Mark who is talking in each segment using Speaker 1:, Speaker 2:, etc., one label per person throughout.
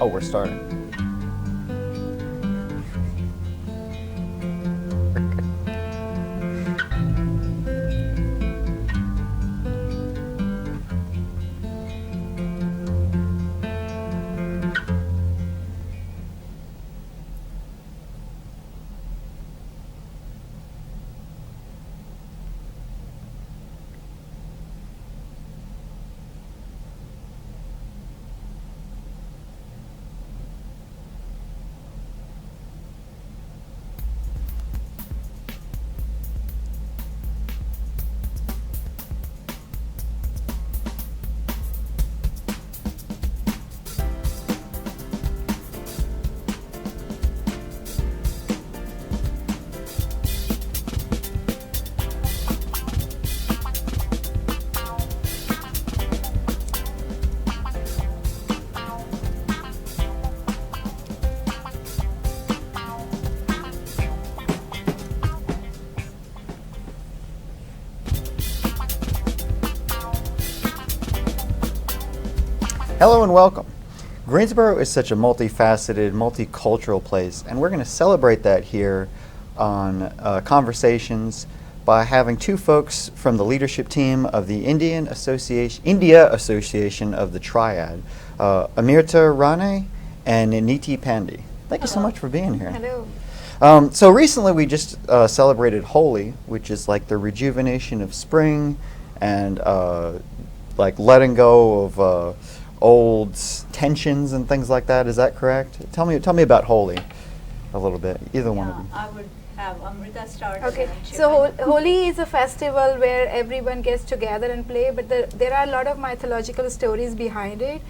Speaker 1: Oh, we're starting. Hello and welcome. Greensboro is such a multifaceted, multicultural place, and we're going to celebrate that here on Conversations by having two folks from the leadership team of the India Association of the Triad, Amirta Rane and Niti Pandey. Thank you so much for being here.
Speaker 2: Hello.
Speaker 1: So recently we just celebrated Holi, which is like the rejuvenation of spring and like letting go of old tensions and things like that. Is that correct? Tell me about Holi a little bit. Either one of you.
Speaker 3: I would have Amrita start.
Speaker 2: Okay, so Holi is a festival where everyone gets together and play, but there are a lot of mythological stories behind it.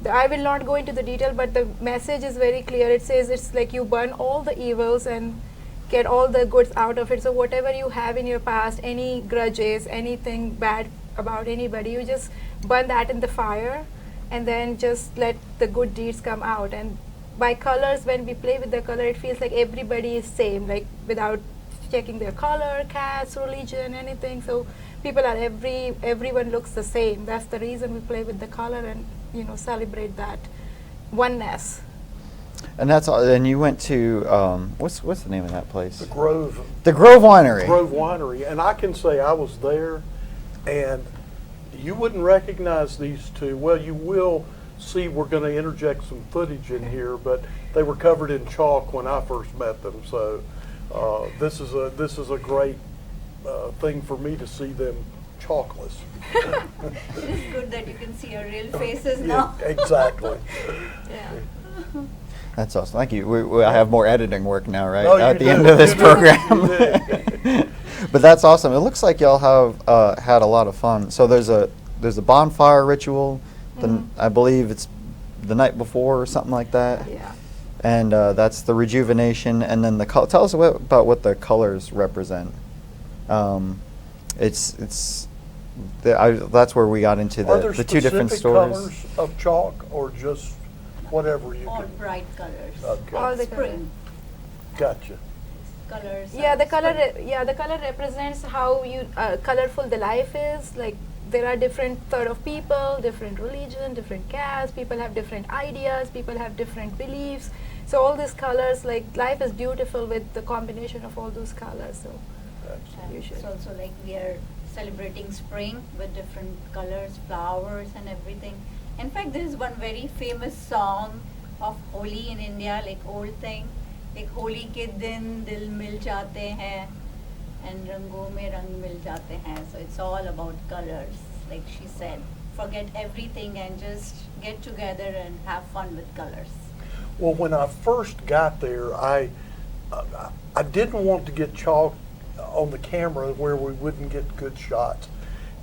Speaker 2: I will not go into the detail, but the message is very clear. It says it's like you burn all the evils and get all the goods out of it. So whatever you have in your past, any grudges, anything bad about anybody, you just burn that in the fire and then just let the good deeds come out. And by colors, when we play with the color, it feels like everybody is same, like without checking their color, caste, religion, anything. So people are everyone looks the same. That's the reason we play with the color and celebrate that oneness.
Speaker 1: And that's all. And you went to what's the name of that place?
Speaker 4: The Grove.
Speaker 1: The Grove Winery.
Speaker 4: Grove Winery, and I can say I was there, and you wouldn't recognize these two. Well, you will see. We're going to interject some footage in here, but they were covered in chalk when I first met them. So this is a great thing for me to see them chalkless.
Speaker 3: It is good that you can see our real faces now.
Speaker 4: Yeah, exactly.
Speaker 3: Yeah.
Speaker 1: That's awesome. Thank you. I have more editing work now, right?
Speaker 4: No, you
Speaker 1: At the
Speaker 4: do.
Speaker 1: end of this
Speaker 4: You do.
Speaker 1: program.
Speaker 4: You do.
Speaker 1: But that's awesome. It looks like y'all have had a lot of fun. So there's a bonfire ritual. I believe it's the night before or something like that.
Speaker 2: Yeah.
Speaker 1: And that's the rejuvenation. And then tell us about what the colors represent. That's where we got into the two different stories.
Speaker 4: Colors of chalk or just whatever you
Speaker 3: All
Speaker 4: can?
Speaker 3: bright colors.
Speaker 4: Okay.
Speaker 2: All the
Speaker 3: Spring
Speaker 4: Gotcha.
Speaker 3: colors.
Speaker 2: Yeah, the color.
Speaker 3: spring.
Speaker 2: The color represents how colorful the life is. Like there are different sort of people, different religion, different caste. People have different ideas. People have different beliefs. So all these colors, like life is beautiful with the combination of all those colors. So
Speaker 4: Absolutely.
Speaker 2: you should.
Speaker 3: It's also like we are celebrating spring with different colors, flowers and everything. In fact, there is one very famous song of Holi in India, like old thing, like Holi ke din dil mil jate hain and rangon mein rang mil jate hain. So it's all about colors, like she said. Forget everything and just get together and have fun with colors.
Speaker 4: Well, when I first got there, I didn't want to get chalk on the camera where we wouldn't get good shots,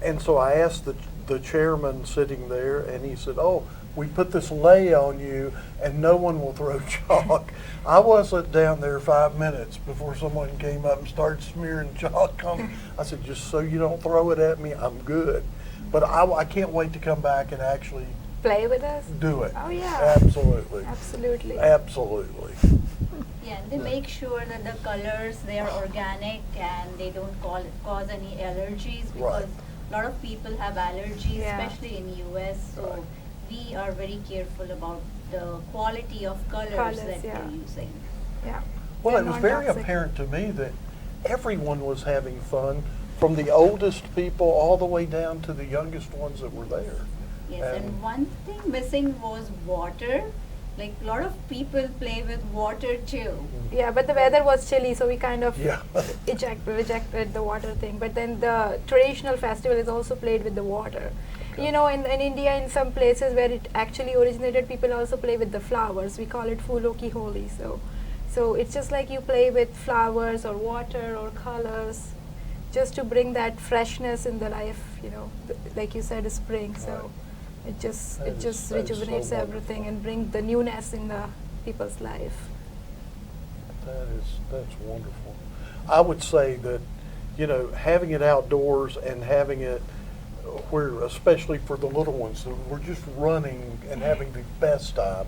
Speaker 4: and so I asked the chairman sitting there, and he said, "Oh, we put this lay on you, and no one will throw chalk." I wasn't down there 5 minutes before someone came up and started smearing chalk on me. I said, "Just so you don't throw it at me, I'm good." But I can't wait to come back and actually
Speaker 2: Play with us.
Speaker 4: do it.
Speaker 2: Oh yeah.
Speaker 4: Absolutely.
Speaker 2: Absolutely.
Speaker 4: Absolutely.
Speaker 3: Yeah, and they make sure that the colors, they are organic and they don't cause any allergies, because
Speaker 4: Right.
Speaker 3: a lot of people have allergies,
Speaker 2: Yeah.
Speaker 3: especially in US. So we are very careful about the quality of colors,
Speaker 2: Colours,
Speaker 3: that
Speaker 2: yeah.
Speaker 3: we're using.
Speaker 2: Yeah.
Speaker 4: Well,
Speaker 2: They're
Speaker 4: it was very
Speaker 2: non-toxic.
Speaker 4: apparent to me that everyone was having fun, from the oldest people all the way down to the youngest ones that were there.
Speaker 3: Yes, and one thing missing was water. Like a lot of people play with water too.
Speaker 2: Yeah, but the weather was chilly, so we kind of
Speaker 4: Yeah.
Speaker 2: rejected the water thing. But then the traditional festival is also played with the water.
Speaker 4: Okay.
Speaker 2: You know, in India, in some places where it actually originated, people also play with the flowers. We call it Phoolon ki Holi. So it's just like you play with flowers or water or colors, just to bring that freshness in the life. You know, like you said, spring. So
Speaker 4: Right.
Speaker 2: it just
Speaker 4: That
Speaker 2: it
Speaker 4: is-
Speaker 2: just
Speaker 4: that is so
Speaker 2: rejuvenates everything
Speaker 4: wonderful.
Speaker 2: and bring the newness in the people's life.
Speaker 4: That's wonderful. I would say that, you know, having it outdoors and having it where, especially for the little ones, that we're just running and having the best time,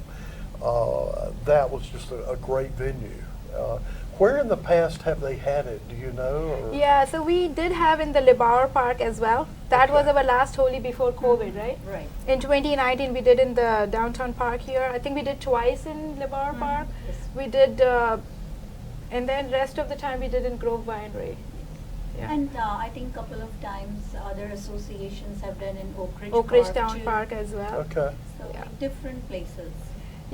Speaker 4: that was just a great venue. Where in the past have they had it? Do you know? Or?
Speaker 2: Yeah, so we did have in the Libaur Park as well. That was
Speaker 4: Okay.
Speaker 2: our last Holi before COVID, right?
Speaker 3: Right.
Speaker 2: In 2019, we did in the downtown park here. I think we did twice in Libaur Park.
Speaker 3: Yes.
Speaker 2: We did, and then rest of the time we did in Grove Winery. Yeah.
Speaker 3: And I think couple of times other associations have done in Oak Ridge
Speaker 2: Oak Ridge
Speaker 3: Park
Speaker 2: Town
Speaker 3: too.
Speaker 2: Park as well.
Speaker 4: Okay.
Speaker 3: So
Speaker 2: Yeah.
Speaker 3: like different places.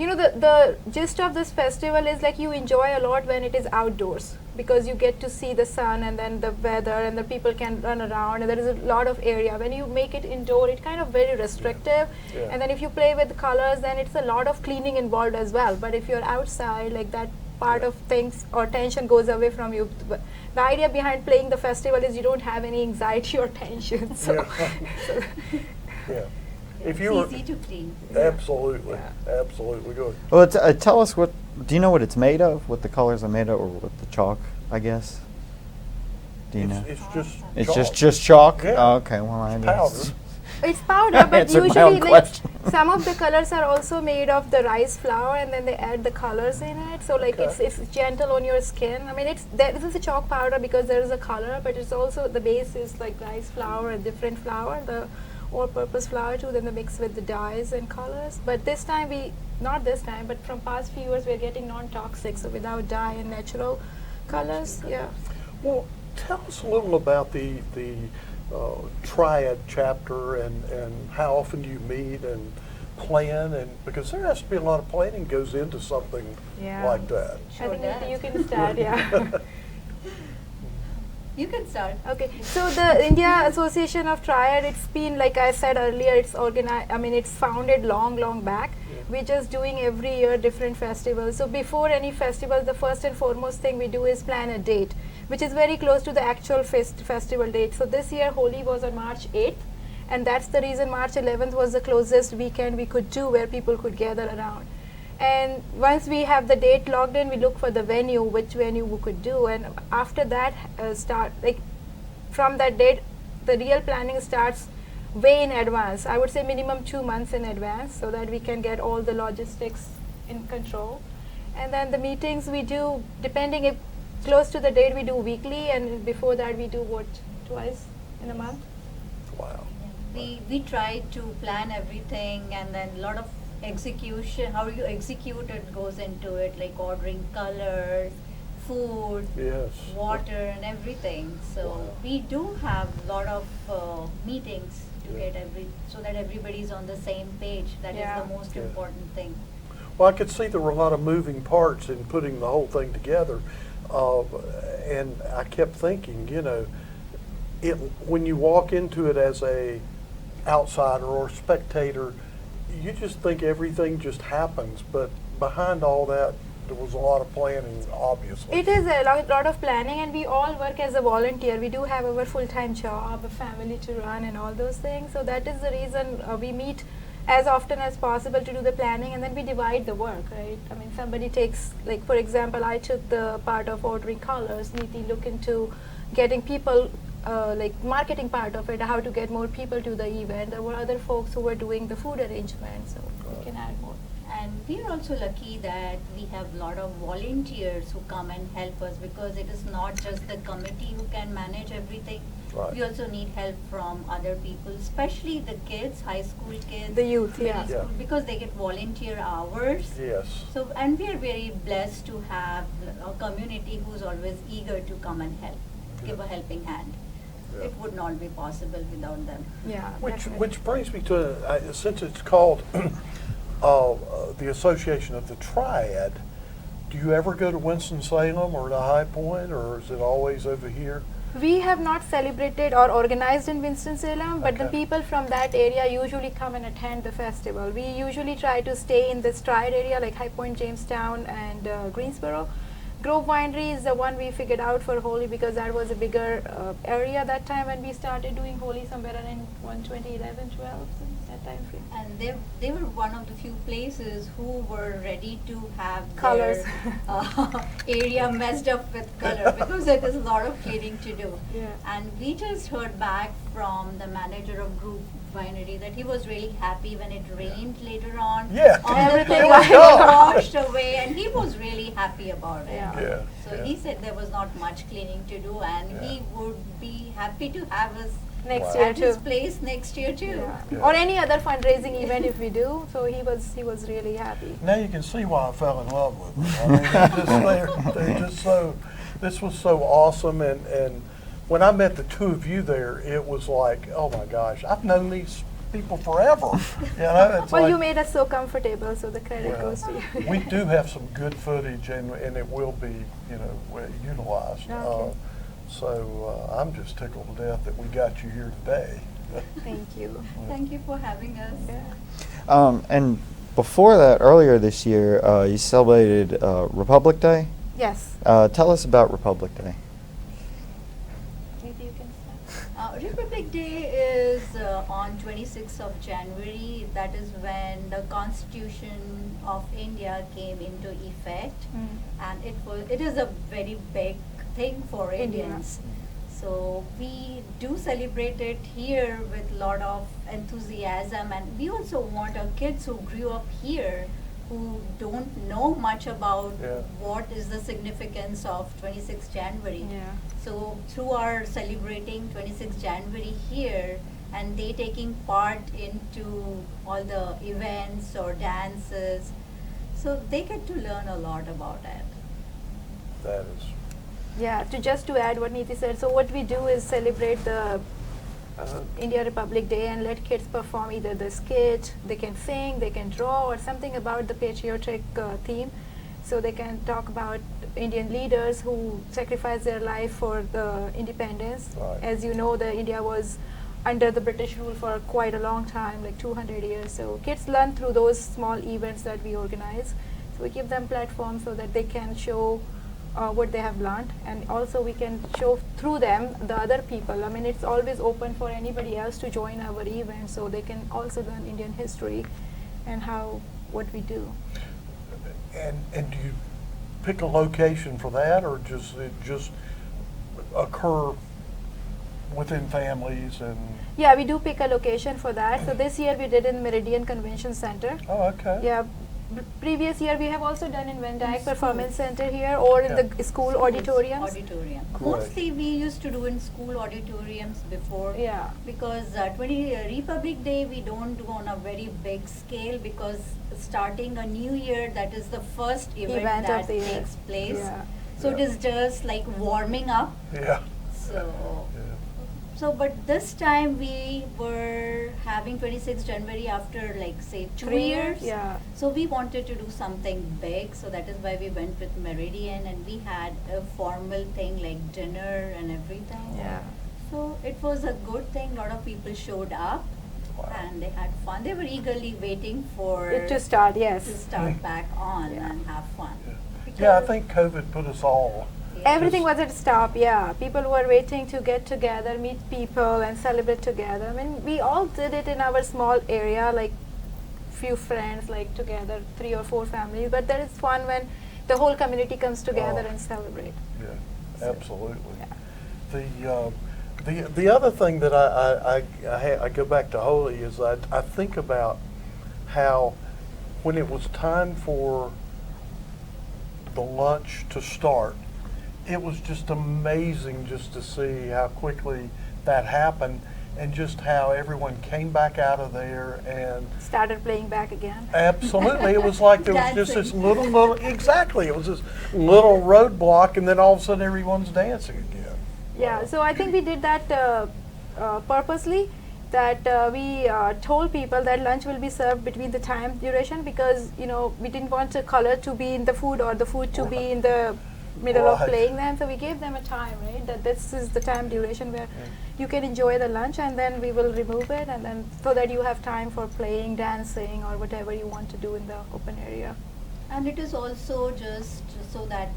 Speaker 2: You know, the gist of this festival is like you enjoy a lot when it is outdoors, because you get to see the sun and then the weather and the people can run around and there is a lot of area. When you make it indoor, it's kind of very restrictive.
Speaker 4: Yeah.
Speaker 2: And then if you play with colors, then it's a lot of cleaning involved as well. But if you're outside, like that part
Speaker 4: Yeah.
Speaker 2: of things or tension goes away from you. But the idea behind playing the festival is you don't have any anxiety or tension. So,
Speaker 4: Yeah. Yeah. If
Speaker 3: It's
Speaker 4: you were,
Speaker 3: easy to clean.
Speaker 4: absolutely,
Speaker 2: Yeah.
Speaker 4: absolutely good.
Speaker 1: Well, tell us what. Do you know what it's made of? What the colors are made of, or what the chalk? I guess. Do you know?
Speaker 4: It's just
Speaker 1: It's
Speaker 4: chalk.
Speaker 1: just chalk.
Speaker 4: Yeah.
Speaker 1: Oh, okay. Well, I
Speaker 4: It's
Speaker 1: guess.
Speaker 4: powder.
Speaker 2: it's powder, but
Speaker 1: Answered my
Speaker 2: usually
Speaker 1: own
Speaker 2: like
Speaker 1: question.
Speaker 2: some of the colors are also made of the rice flour, and then they add the colors in it. So like
Speaker 4: Okay.
Speaker 2: it's gentle on your skin. I mean, this is a chalk powder because there is a color, but it's also the base is like rice flour, a different flour, the all-purpose flour too. Then they mix with the dyes and colors. But this time not this time, but from past few years we're getting non-toxic, so without dye and natural colors. Yeah.
Speaker 4: Well, tell us a little about the Triad chapter and how often do you meet and plan, and because there has to be a lot of planning goes into something
Speaker 2: Yeah.
Speaker 4: like that.
Speaker 3: Sure
Speaker 2: I think
Speaker 3: does.
Speaker 2: you can start. Yeah.
Speaker 3: You can start.
Speaker 2: Okay, so the India Association of Triad, it's been, like I said earlier, it's organized, I mean, it's founded long back.
Speaker 4: Yeah.
Speaker 2: We're just doing every year different festivals. So before any festival, the first and foremost thing we do is plan a date, which is very close to the actual festival date. So this year, Holi was on March 8th, and that's the reason March 11th was the closest weekend we could do where people could gather around. And once we have the date logged in, we look for the venue, which venue we could do, and after that from that date, the real planning starts way in advance. I would say minimum 2 months in advance, so that we can get all the logistics in control. And then the meetings we do, depending if close to the date, we do weekly, and before that we do twice in a month.
Speaker 4: Wow.
Speaker 3: We try to plan everything, and then a lot of execution, how you execute it goes into it, like ordering colors, food,
Speaker 4: Yes.
Speaker 3: water, and everything. So
Speaker 4: Wow.
Speaker 3: we do have a lot of meetings to
Speaker 4: Yeah.
Speaker 3: get so that everybody's on the same page. That is
Speaker 2: Yeah.
Speaker 3: the most
Speaker 4: Yeah.
Speaker 3: important thing.
Speaker 4: Well, I could see there were a lot of moving parts in putting the whole thing together, and I kept thinking, you know, when you walk into it as a outsider or spectator, you just think everything just happens, but behind all that, there was a lot of planning, obviously.
Speaker 2: It is a lot of planning, and we all work as a volunteer. We do have our full-time job, a family to run, and all those things. So that is the reason we meet as often as possible to do the planning, and then we divide the work, right? I mean, somebody takes, like for example, I took the part of ordering colors, Neeti look into getting people, like marketing part of it, how to get more people to the event. There were other folks who were doing the food arrangement, so we can add more.
Speaker 3: And we are also lucky that we have a lot of volunteers who come and help us, because it is not just the committee who can manage everything.
Speaker 4: Right.
Speaker 3: We also need help from other people, especially the kids, high school kids,
Speaker 2: The youth,
Speaker 3: middle
Speaker 2: yeah.
Speaker 3: school,
Speaker 4: Yeah.
Speaker 3: because they get volunteer hours.
Speaker 4: Yes.
Speaker 3: So, and we are very blessed to have a community who's always eager to come and help, give a helping hand.
Speaker 4: Yeah.
Speaker 3: It would not be possible without them.
Speaker 2: Yeah.
Speaker 4: Which
Speaker 2: definitely.
Speaker 4: brings me to, since it's called the Association of the Triad, do you ever go to Winston-Salem or to High Point, or is it always over here?
Speaker 2: We have not celebrated or organized in Winston-Salem, but the
Speaker 4: Okay.
Speaker 2: people from that area usually come and attend the festival. We usually try to stay in this Triad area like High Point, Jamestown, and Greensboro. Grove Winery is the one we figured out for Holi because that was a bigger area that time when we started doing Holi somewhere in 2011, 12, that time frame.
Speaker 3: And they were one of the few places who were ready to have
Speaker 2: Colors.
Speaker 3: their area messed up with color because there is a lot of cleaning to do.
Speaker 2: Yeah.
Speaker 3: And we just heard back from the manager of Group Winery that he was really happy when it rained later on.
Speaker 4: Yeah.
Speaker 3: All
Speaker 2: Everything
Speaker 3: the
Speaker 2: was
Speaker 3: colors
Speaker 4: gone.
Speaker 3: washed away, and he was really happy about it.
Speaker 2: Yeah.
Speaker 4: Yeah.
Speaker 3: So
Speaker 4: yeah.
Speaker 3: he said there was not much cleaning to do, and
Speaker 4: Yeah.
Speaker 3: he would be happy to have us
Speaker 2: Next
Speaker 4: Wow.
Speaker 2: year
Speaker 3: at his
Speaker 2: too.
Speaker 3: place next year too.
Speaker 2: Yeah.
Speaker 4: Yeah.
Speaker 2: Or any other fundraising event if we do. So he was really happy.
Speaker 4: Now you can see why I fell in love with them. I mean, they're just so, this was so awesome, and when I met the two of you there, it was like, oh my gosh, I've known these people forever. You know, it's
Speaker 2: Well,
Speaker 4: like,
Speaker 2: you made us so comfortable, so the credit
Speaker 4: well,
Speaker 2: goes to you.
Speaker 4: we do have some good footage, and it will be, utilized.
Speaker 2: Okay.
Speaker 4: So I'm just tickled to death that we got you here today.
Speaker 2: Thank you.
Speaker 3: Thank you for having us.
Speaker 2: Yeah.
Speaker 1: And before that, earlier this year, you celebrated Republic Day.
Speaker 2: Yes.
Speaker 1: Tell us about Republic Day.
Speaker 2: Maybe you can start.
Speaker 3: Republic Day is on 26th of January. That is when the Constitution of India came into effect, and it is a very big thing for
Speaker 2: India.
Speaker 3: Indians. So we do celebrate it here with a lot of enthusiasm, and we also want our kids who grew up here, who don't know much about
Speaker 4: Yeah.
Speaker 3: what is the significance of 26th January.
Speaker 2: Yeah.
Speaker 3: So through our celebrating 26th January here, and they taking part into all the events or dances, so they get to learn a lot about it.
Speaker 4: That is,
Speaker 2: Yeah, to add what Neeti said, so what we do is celebrate the India Republic Day and let kids perform either the skit, they can sing, they can draw, or something about the patriotic theme. So they can talk about Indian leaders who sacrificed their life for the independence.
Speaker 4: Right.
Speaker 2: As you know, the India was under the British rule for quite a long time, like 200 years. So kids learn through those small events that we organize. So we give them platforms so that they can show what they have learned, and also we can show through them the other people. I mean, it's always open for anybody else to join our event, so they can also learn Indian history and what we do.
Speaker 4: and do you pick a location for that, or just it just occur within families and?
Speaker 2: Yeah, we do pick a location for that. So this year we did in Meridian Convention Center.
Speaker 4: Oh, okay.
Speaker 2: Yeah. Previous year we have also done in Van Dyke
Speaker 3: school.
Speaker 2: Performance Center here, or in
Speaker 4: Yeah.
Speaker 2: the school auditoriums.
Speaker 3: Auditorium.
Speaker 4: Correct.
Speaker 3: Mostly we used to do in school auditoriums before.
Speaker 2: Yeah.
Speaker 3: Because Republic Day we don't do on a very big scale, because starting a new year, that is the first event
Speaker 2: Event of
Speaker 3: that
Speaker 2: the year.
Speaker 3: takes place.
Speaker 2: Yeah.
Speaker 3: So it
Speaker 4: Yeah.
Speaker 3: is just like warming up.
Speaker 4: Yeah.
Speaker 3: So
Speaker 4: Yeah.
Speaker 3: So, but this time we were having 26th January after like say 2 years.
Speaker 2: Yeah.
Speaker 3: So we wanted to do something big, so that is why we went with Meridian, and we had a formal thing like dinner and everything.
Speaker 2: Yeah.
Speaker 3: So it was a good thing. A lot of people showed up,
Speaker 4: Wow.
Speaker 3: and they had fun. They were eagerly waiting for
Speaker 2: It to start, yes.
Speaker 3: to start back on
Speaker 2: Yeah.
Speaker 3: and have fun.
Speaker 4: Yeah, I
Speaker 3: Because-
Speaker 4: think COVID put us all.
Speaker 2: Everything was at stop, yeah. People were waiting to get together, meet people, and celebrate together. I mean, we all did it in our small area, like few friends, like together, 3 or 4 families. But there is fun when the whole community comes together
Speaker 4: Oh.
Speaker 2: and celebrate.
Speaker 4: Yeah,
Speaker 2: So,
Speaker 4: absolutely.
Speaker 2: yeah.
Speaker 4: The other thing that I go back to Holi is I think about how when it was time for the lunch to start, it was just amazing just to see how quickly that happened, and just how everyone came back out of there and
Speaker 2: Started playing back again.
Speaker 4: absolutely, it was like there was just this
Speaker 3: Dancing.
Speaker 4: little, exactly, it was this little roadblock, and then all of a sudden everyone's dancing again.
Speaker 2: Yeah, so I think we did that purposely, that we told people that lunch will be served between the time duration, because we didn't want the color to be in the food or the food to be in the middle of
Speaker 4: Right.
Speaker 2: playing them. So we gave them a time, right? That this is the time duration where you can enjoy the lunch, and then we will remove it, and then so that you have time for playing, dancing, or whatever you want to do in the open area.
Speaker 3: And it is also just so that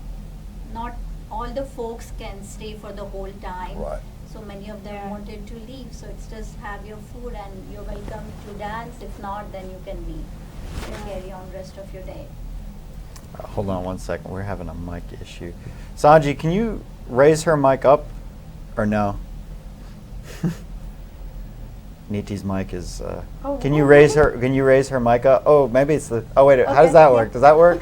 Speaker 3: not all the folks can stay for the whole time.
Speaker 4: Right.
Speaker 3: So many of them
Speaker 2: Yeah.
Speaker 3: wanted to leave. So it's just have your food and you're welcome to dance. If not, then you can leave and
Speaker 2: Yeah.
Speaker 3: carry on rest of your day.
Speaker 1: Hold on one second. We're having a mic issue. Sanji, can you raise her mic up or no? Niti's mic is.
Speaker 2: Oh,
Speaker 1: Can you
Speaker 2: okay.
Speaker 1: raise her? Can you raise her mic up? Oh, maybe it's the. Oh wait. How
Speaker 2: Okay,
Speaker 1: does that
Speaker 2: yeah.
Speaker 1: work? Does that work?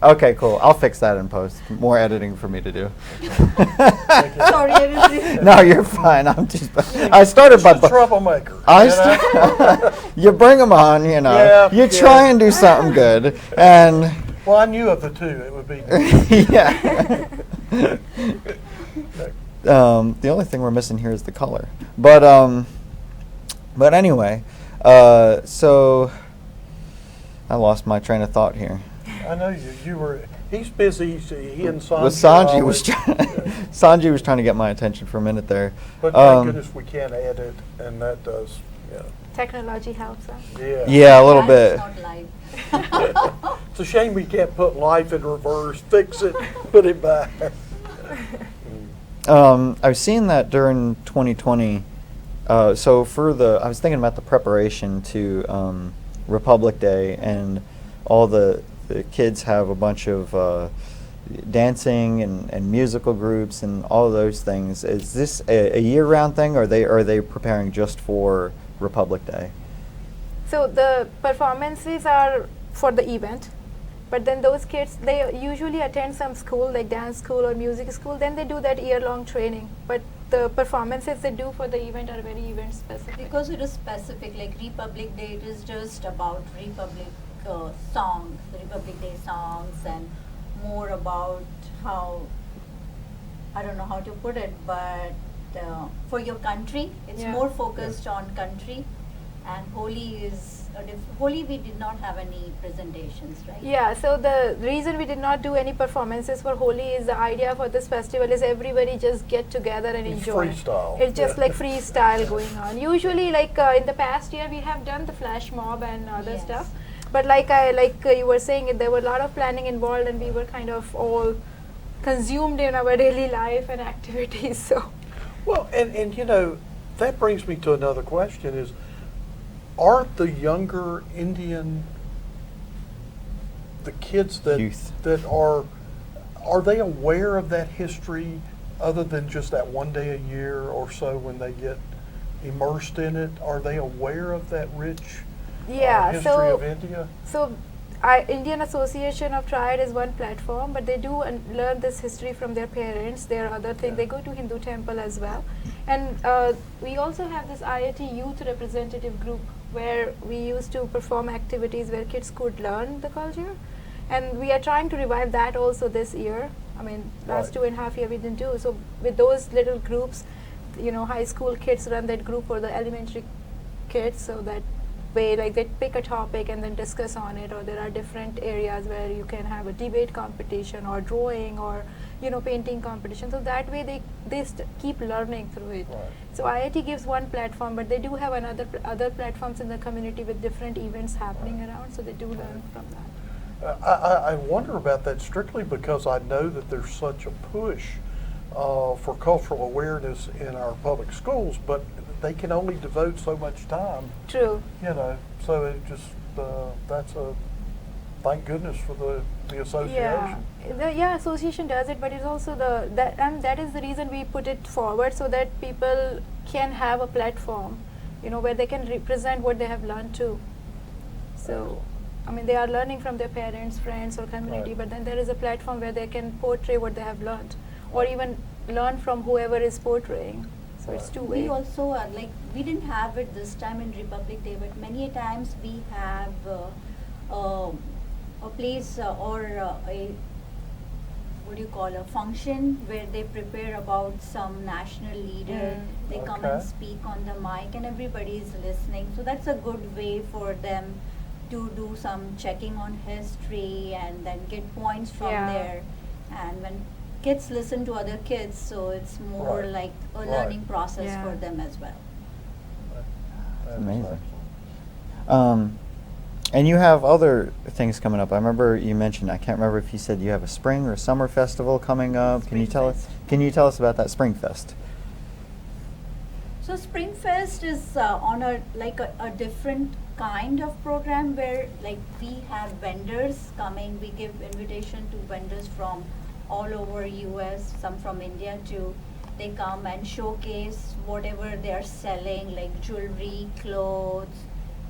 Speaker 1: Okay, cool. I'll fix that in post. More editing for me to do.
Speaker 3: Sorry, I didn't see.
Speaker 1: No, you're fine. I'm just. I started by.
Speaker 4: Just a troublemaker.
Speaker 1: I
Speaker 4: you know?
Speaker 1: you bring them on, you know.
Speaker 4: Yeah,
Speaker 1: you
Speaker 4: yeah.
Speaker 1: try and do something good, and
Speaker 4: Well, I knew of the two. It would be.
Speaker 1: yeah. The only thing we're missing here is the color, but anyway, so I lost my train of thought here.
Speaker 4: I know you were. He's busy. He and Sanji.
Speaker 1: With Sanji
Speaker 4: are
Speaker 1: was
Speaker 4: always-
Speaker 1: trying, Sanji was trying to get my attention for a minute there.
Speaker 4: But thank goodness we can edit, and that does. Yeah.
Speaker 2: Technology helps us.
Speaker 4: Yeah.
Speaker 1: Yeah, a little
Speaker 3: Live
Speaker 1: bit.
Speaker 3: is not live.
Speaker 4: It's a shame we can't put life in reverse, fix it, put it back.
Speaker 1: I was seeing that during 2020. So I was thinking about the preparation to Republic Day, and all the kids have a bunch of dancing and musical groups and all of those things. Is this a year-round thing, or are they preparing just for Republic Day?
Speaker 2: So the performances are for the event, but then those kids, they usually attend some school like dance school or music school, then they do that year-long training. But the performances they do for the event are very event specific.
Speaker 3: Because it is specific, like Republic Day, it is just about Republic songs, the Republic Day songs, and more about how, I don't know how to put it, but for your country, it's
Speaker 2: Yeah.
Speaker 3: more focused on country. And Holi is, Holi we did not have any presentations, right?
Speaker 2: Yeah, so the reason we did not do any performances for Holi is the idea for this festival is everybody just get together and
Speaker 4: It's
Speaker 2: enjoy.
Speaker 4: freestyle.
Speaker 2: It's just
Speaker 4: Yeah.
Speaker 2: like freestyle going on. Usually, like in the past year, we have done the flash mob and other
Speaker 3: Yes.
Speaker 2: stuff. But like you were saying, there were a lot of planning involved, and we were kind of all consumed in our daily life and activities. So
Speaker 4: Well, and that brings me to another question: is aren't the younger Indian, the kids
Speaker 1: Youth.
Speaker 4: that are they aware of that history other than just that one day a year or so when they get immersed in it? Are they aware of that rich
Speaker 2: yeah,
Speaker 4: history
Speaker 2: so
Speaker 4: of India?
Speaker 2: So, Indian Association of Triad is one platform, but they do learn this history from their parents. Their other thing,
Speaker 4: Yeah.
Speaker 2: they go to Hindu temple as well, and we also have this IIT Youth Representative Group where we used to perform activities where kids could learn the culture, and we are trying to revive that also this year. I mean, last
Speaker 4: Right.
Speaker 2: 2.5 years we didn't do so. With those little groups, high school kids run that group for the elementary kids, so that way, like they pick a topic and then discuss on it, or there are different areas where you can have a debate competition or drawing or painting competition. So that way they keep learning through it.
Speaker 4: Right.
Speaker 2: So IIT gives one platform, but they do have other platforms in the community with different events happening around, so they do learn from that.
Speaker 4: I wonder about that strictly because I know that there's such a push for cultural awareness in our public schools, but they can only devote so much time,
Speaker 2: True.
Speaker 4: so it just, that's thank goodness for the association.
Speaker 2: Yeah, association does it, but it's also that is the reason we put it forward, so that people can have a platform, where they can represent what they have learned too. So, I mean, they are learning from their parents, friends, or community,
Speaker 4: Right.
Speaker 2: but then there is a platform where they can portray what they have learned, or even learn from whoever is portraying. So it's
Speaker 4: Right.
Speaker 2: two-way.
Speaker 3: We also like we didn't have it this time in Republic Day, but many a times we have a place or a what do you call a function where they prepare about some national leader. They come and
Speaker 4: Okay.
Speaker 3: speak on the mic, and everybody is listening. So that's a good way for them to do some checking on history and then get points from
Speaker 2: Yeah.
Speaker 3: there. And when kids listen to other kids, so it's more
Speaker 4: Right.
Speaker 3: like a
Speaker 4: Right.
Speaker 3: learning process
Speaker 2: Yeah.
Speaker 3: for them as well.
Speaker 4: That's
Speaker 1: amazing.
Speaker 4: excellent.
Speaker 1: And you have other things coming up. I remember you mentioned, I can't remember if you said you have a spring or summer festival coming up. Can you tell us?
Speaker 3: Springfest.
Speaker 1: Can you tell us about that Spring Fest?
Speaker 3: So Springfest is on a different kind of program where like we have vendors coming. We give invitation to vendors from all over US, some from India too. They come and showcase whatever they are selling, like jewelry, clothes,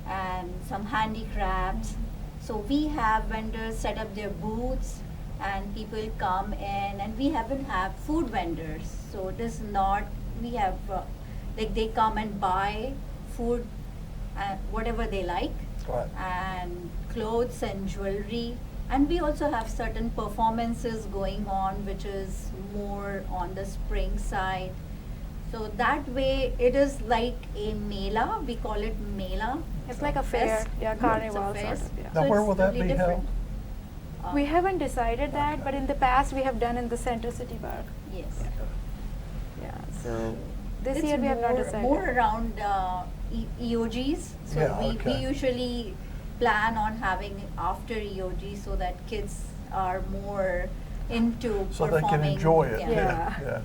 Speaker 3: and some handicrafts. So we have vendors set up their booths, and people come in, and we haven't have food vendors. So it is not we have like they come and buy food and whatever they like,
Speaker 4: Right.
Speaker 3: and clothes and jewelry. And we also have certain performances going on, which is more on the spring side. So that way, it is like a mela. We call it mela.
Speaker 2: It's like a fair,
Speaker 3: Fest.
Speaker 2: yeah,
Speaker 3: It's a
Speaker 2: carnival sort
Speaker 3: fest.
Speaker 2: of, yeah.
Speaker 4: Now,
Speaker 3: So
Speaker 4: where
Speaker 3: it's
Speaker 4: will that
Speaker 3: totally
Speaker 4: be held?
Speaker 3: different.
Speaker 2: We haven't decided that, but in the past we have done in the Center City Park.
Speaker 3: Yes.
Speaker 2: Yeah, so this
Speaker 3: It's
Speaker 2: year we have not
Speaker 3: more-
Speaker 2: decided.
Speaker 3: More around EOGs. So
Speaker 4: Yeah,
Speaker 3: we
Speaker 4: okay.
Speaker 3: usually plan on having after EOG so that kids are more into
Speaker 4: So they
Speaker 3: performing.
Speaker 4: can enjoy it.
Speaker 2: Yeah.
Speaker 4: Yeah.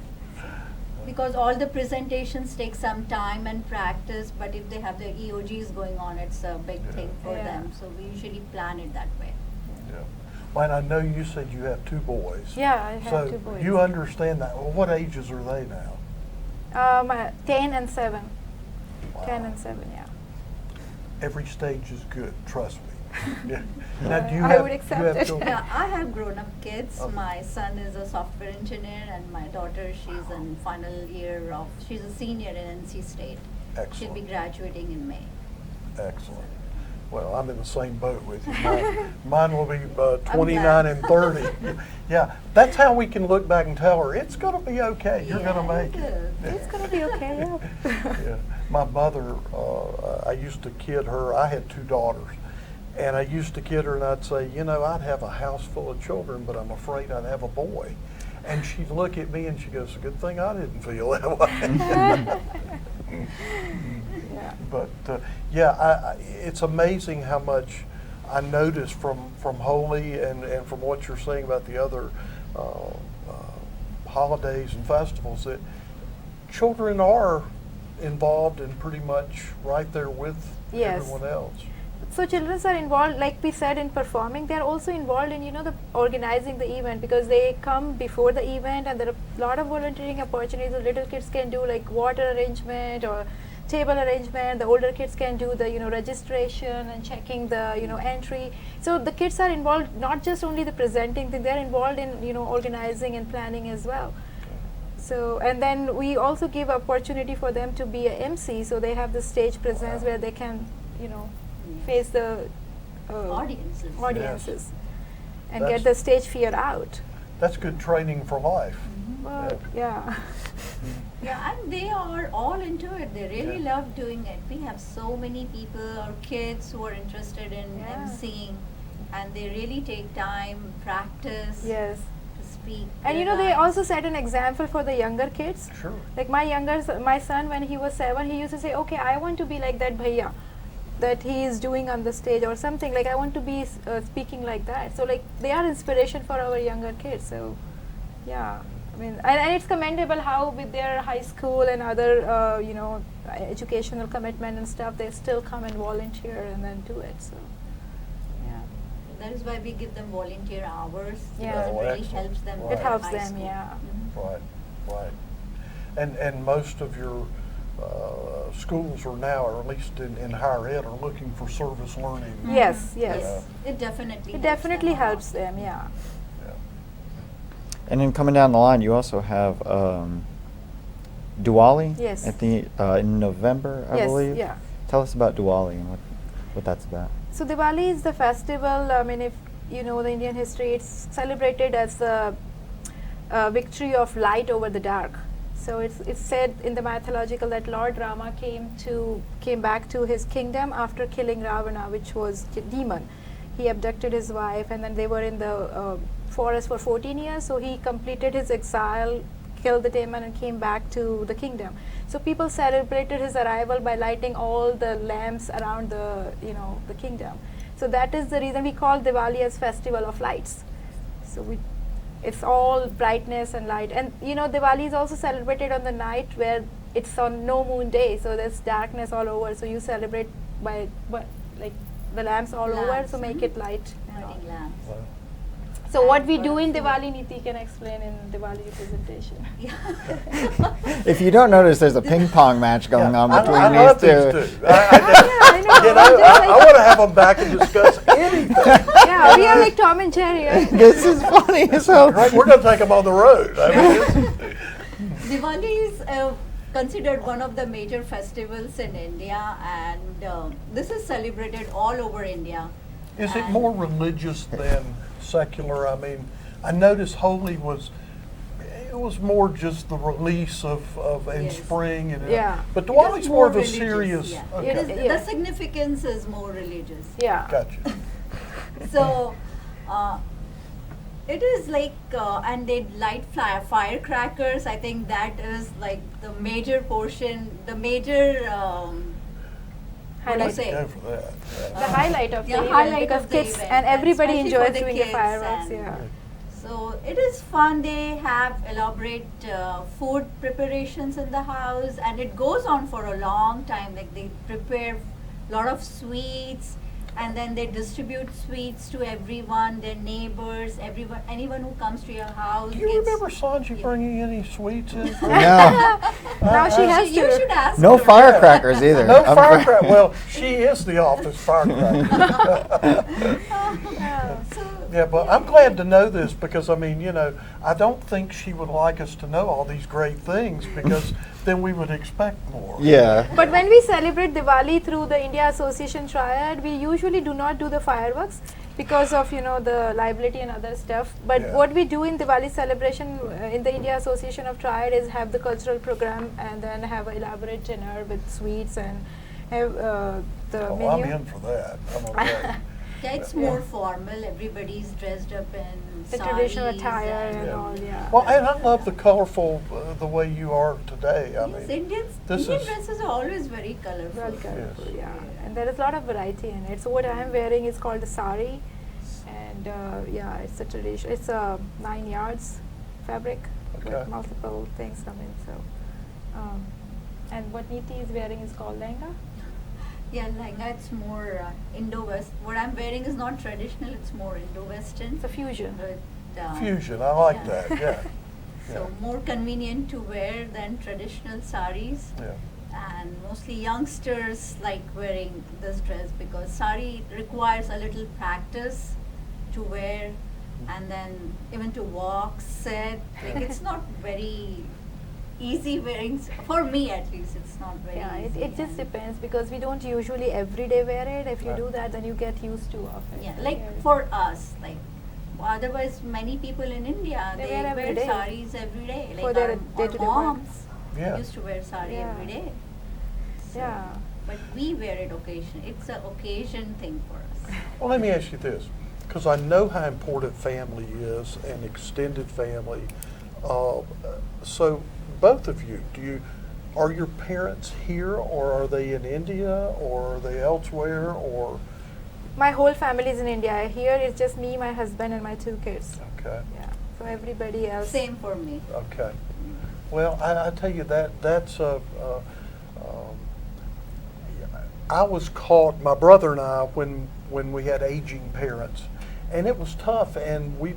Speaker 3: Because all the presentations take some time and practice, but if they have the EOGs going on, it's a big
Speaker 4: Yeah.
Speaker 3: thing for
Speaker 2: Yeah.
Speaker 3: them. So we usually plan it that way.
Speaker 4: Yeah. Well, and I know you said you have two boys.
Speaker 2: Yeah, I have
Speaker 4: So
Speaker 2: two boys.
Speaker 4: you understand that. Well, what ages are they now?
Speaker 2: 10 and 7.
Speaker 4: Wow.
Speaker 2: 10 and 7, yeah.
Speaker 4: Every stage is good, trust me. Yeah. Now, do you
Speaker 2: I
Speaker 4: have,
Speaker 2: would
Speaker 4: do you
Speaker 2: accept
Speaker 4: have
Speaker 2: it.
Speaker 4: children?
Speaker 3: Yeah, I have grown-up kids.
Speaker 4: Okay.
Speaker 3: My son is a software engineer, and my daughter, she's in final year of, she's a senior in NC State. She'll be
Speaker 4: Excellent.
Speaker 3: graduating in May.
Speaker 4: Excellent. Well, I'm in the same boat with you. Mine will be 29
Speaker 3: glad.
Speaker 4: and 30. Yeah, that's how we can look back and tell her, it's going to be okay. You're going to
Speaker 3: Yeah,
Speaker 4: make it.
Speaker 3: good.
Speaker 2: It's going to be okay, yeah.
Speaker 4: Yeah. My mother, I used to kid her. I had two daughters. And I used to kid her and I'd say, you know, I'd have a house full of children, but I'm afraid I'd have a boy. And she'd look at me and she goes, good thing I didn't feel that way.
Speaker 2: Yeah.
Speaker 4: But yeah, it's amazing how much I notice from Holy and from what you're saying about the other holidays and festivals that children are involved and pretty much right there with
Speaker 2: Yes.
Speaker 4: everyone else.
Speaker 2: So children are involved, like we said, in performing. They are also involved in, the organizing the event, because they come before the event, and there are a lot of volunteering opportunities that little kids can do, like water arrangement or table arrangement. The older kids can do the, registration and checking the, entry. So the kids are involved, not just only the presenting thing, they're involved in, organizing and planning as well. So, and then we also give opportunity for them to be a MC, so they have the stage presence where they can, face the
Speaker 3: Audiences.
Speaker 2: audiences and
Speaker 4: That's-
Speaker 2: get the stage fear out.
Speaker 4: That's good training for life.
Speaker 2: Well, yeah.
Speaker 3: Yeah, and they are all into it. They really
Speaker 4: Yeah.
Speaker 3: love doing it. We have so many people or kids who are interested in
Speaker 2: Yeah.
Speaker 3: emceeing, and they really take time, practice
Speaker 2: Yes.
Speaker 3: to speak.
Speaker 2: And
Speaker 3: their
Speaker 2: they
Speaker 3: lines.
Speaker 2: also set an example for the younger kids.
Speaker 4: Sure.
Speaker 2: Like my son, when he was 7, he used to say, okay, I want to be like that bhaiya that he is doing on the stage or something. Like, I want to be speaking like that. So like, they are inspiration for our younger kids. So yeah, I mean, and it's commendable how with their high school and other, educational commitment and stuff, they still come and volunteer and then do it. So yeah,
Speaker 3: That is why we give them volunteer hours,
Speaker 2: Yeah.
Speaker 3: because
Speaker 4: Oh,
Speaker 3: it really
Speaker 4: excellent.
Speaker 3: helps them.
Speaker 4: Right.
Speaker 3: with
Speaker 2: it helps
Speaker 3: high
Speaker 2: them.
Speaker 3: school.
Speaker 2: Yeah.
Speaker 3: Mhm.
Speaker 4: Right, right. And most of your schools are now, or at least in higher ed, are looking for service learning.
Speaker 2: Yes.
Speaker 3: Mhm.
Speaker 2: Yes.
Speaker 3: It definitely.
Speaker 2: It definitely
Speaker 3: them a lot.
Speaker 2: helps them. Yeah.
Speaker 4: Yeah.
Speaker 1: And then coming down the line, you also have Diwali.
Speaker 2: Yes.
Speaker 1: At the in November, I
Speaker 2: Yes,
Speaker 1: believe.
Speaker 2: yeah.
Speaker 1: Tell us about Diwali and what that's about.
Speaker 2: So Diwali is the festival. I mean, if you know the Indian history, it's celebrated as the victory of light over the dark. So it's said in the mythological that Lord Rama came back to his kingdom after killing Ravana, which was a demon. He abducted his wife, and then they were in the forest for 14 years. So he completed his exile, killed the demon, and came back to the kingdom. So people celebrated his arrival by lighting all the lamps around the kingdom. So that is the reason we call Diwali as Festival of Lights. So it's all brightness and light. And Diwali is also celebrated on the night where it's on no moon day, so there's darkness all over. So you celebrate by like the lamps all over,
Speaker 3: Lamps,
Speaker 2: so make it light.
Speaker 3: Lighting lamps.
Speaker 4: Wow.
Speaker 2: So what we
Speaker 3: And
Speaker 2: do in
Speaker 3: for-
Speaker 2: Diwali, Niti can explain in Diwali presentation.
Speaker 3: Yeah.
Speaker 1: If you don't notice, there's a ping pong match going on between
Speaker 4: I
Speaker 1: these
Speaker 4: love
Speaker 1: two.
Speaker 4: these two.
Speaker 2: I know.
Speaker 4: You know, I want to have them back and discuss anything.
Speaker 2: Yeah, we are like Tom and Jerry. Right?
Speaker 1: This is funny as hell.
Speaker 4: Right, we're going to take them on the road. I mean,
Speaker 3: Diwali is considered one of the major festivals in India, and this is celebrated all over India.
Speaker 4: is it
Speaker 3: And-
Speaker 4: more religious than secular? I mean, I noticed Holi was more just the release of in
Speaker 3: Yes.
Speaker 4: spring and
Speaker 2: Yeah.
Speaker 4: but
Speaker 3: It
Speaker 4: Diwali's
Speaker 3: is
Speaker 4: more of a
Speaker 3: religious,
Speaker 4: serious.
Speaker 3: yeah.
Speaker 4: Okay.
Speaker 3: It is,
Speaker 2: Yeah.
Speaker 3: the significance is more religious.
Speaker 2: Yeah.
Speaker 4: Gotcha.
Speaker 3: So it is like, and they light firecrackers. I think that is like the major portion, the major. What do you
Speaker 2: Highlight.
Speaker 3: say?
Speaker 4: Go for that.
Speaker 2: The
Speaker 4: Yeah.
Speaker 2: highlight of
Speaker 3: Yeah,
Speaker 2: the event,
Speaker 3: highlight
Speaker 2: because
Speaker 3: of the
Speaker 2: kids
Speaker 3: event,
Speaker 2: and everybody
Speaker 3: especially for
Speaker 2: enjoys
Speaker 3: the
Speaker 2: doing the
Speaker 3: kids
Speaker 2: fireworks.
Speaker 3: and-
Speaker 2: Yeah.
Speaker 3: So it is fun. They have elaborate food preparations in the house, and it goes on for a long time. Like they prepare a lot of sweets, and then they distribute sweets to everyone, their neighbors, anyone who comes to your house.
Speaker 4: Do you
Speaker 3: gets-
Speaker 4: remember Sanji
Speaker 3: Yeah.
Speaker 4: bringing any sweets in?
Speaker 1: No,
Speaker 2: Now she has
Speaker 3: You
Speaker 2: to.
Speaker 3: should ask
Speaker 1: no
Speaker 3: her.
Speaker 1: firecrackers either.
Speaker 4: No
Speaker 1: I'm
Speaker 4: firecracker. Well, she is the office firecracker.
Speaker 3: So,
Speaker 4: Yeah, but I'm glad to know this because I mean, I don't think she would like us to know all these great things because then we would expect more.
Speaker 1: Yeah.
Speaker 2: But when we celebrate Diwali through the India Association Triad, we usually do not do the fireworks because of the liability and other stuff. But
Speaker 4: Yeah.
Speaker 2: what we do in Diwali celebration in the India Association of Triad is have the cultural program and then have an elaborate dinner with sweets and have the
Speaker 4: Oh,
Speaker 2: menu.
Speaker 4: I'm in for that. I'm okay.
Speaker 3: yeah, it's more formal. Everybody's dressed up in
Speaker 2: The traditional
Speaker 3: sarees
Speaker 2: attire and
Speaker 4: Yeah.
Speaker 2: all, yeah.
Speaker 4: Well, and I love the colorful, the way you are today. I
Speaker 3: Yes,
Speaker 4: mean,
Speaker 3: Indian
Speaker 4: this is-
Speaker 3: dresses are always very colorful.
Speaker 2: Well colorful,
Speaker 4: Yes.
Speaker 2: yeah. And there is a lot of variety in it. So what I am wearing is called a sari, and yeah, it's a tradition. It's a 9 yards fabric
Speaker 4: Okay.
Speaker 2: with multiple things come in. So, and what Niti is wearing is called lehenga.
Speaker 3: Yeah, lehenga, it's more Indo-West. What I'm wearing is not traditional, it's more Indo-Western.
Speaker 2: It's a fusion.
Speaker 3: But,
Speaker 4: fusion. I like
Speaker 3: yeah.
Speaker 4: that. Yeah.
Speaker 3: So more convenient to wear than traditional saris.
Speaker 4: Yeah.
Speaker 3: And mostly youngsters like wearing this dress because sari requires a little practice to wear, and then even to walk, sit. Like it's not very easy wearing. For me, at least, it's not very
Speaker 2: Yeah,
Speaker 3: easy.
Speaker 2: it just
Speaker 3: and-
Speaker 2: depends because we don't usually every day wear it. If you
Speaker 4: Right.
Speaker 2: do that, then you get used to of it.
Speaker 3: Yeah,
Speaker 2: So
Speaker 3: like
Speaker 2: yeah.
Speaker 3: for us, like otherwise many people in India
Speaker 2: They
Speaker 3: they
Speaker 2: wear every
Speaker 3: wear
Speaker 2: day.
Speaker 3: saris every day.
Speaker 2: For
Speaker 3: Like
Speaker 2: their
Speaker 3: our
Speaker 2: day-to-day work.
Speaker 3: moms
Speaker 4: Yeah.
Speaker 3: used to wear sari
Speaker 2: Yeah.
Speaker 3: every day. So,
Speaker 2: Yeah.
Speaker 3: But we wear it occasion. It's an occasion thing for us.
Speaker 4: Well, let me ask you this, because I know how important family is and extended family. So, both of you, are your parents here, or are they in India, or are they elsewhere, or?
Speaker 2: My whole family is in India. Here it's just me, my husband, and my 2 kids.
Speaker 4: Okay.
Speaker 2: Yeah. So everybody else.
Speaker 3: Same for me.
Speaker 4: Okay. Well, I tell you that's I was caught, my brother and I, when we had aging parents, and it was tough. And we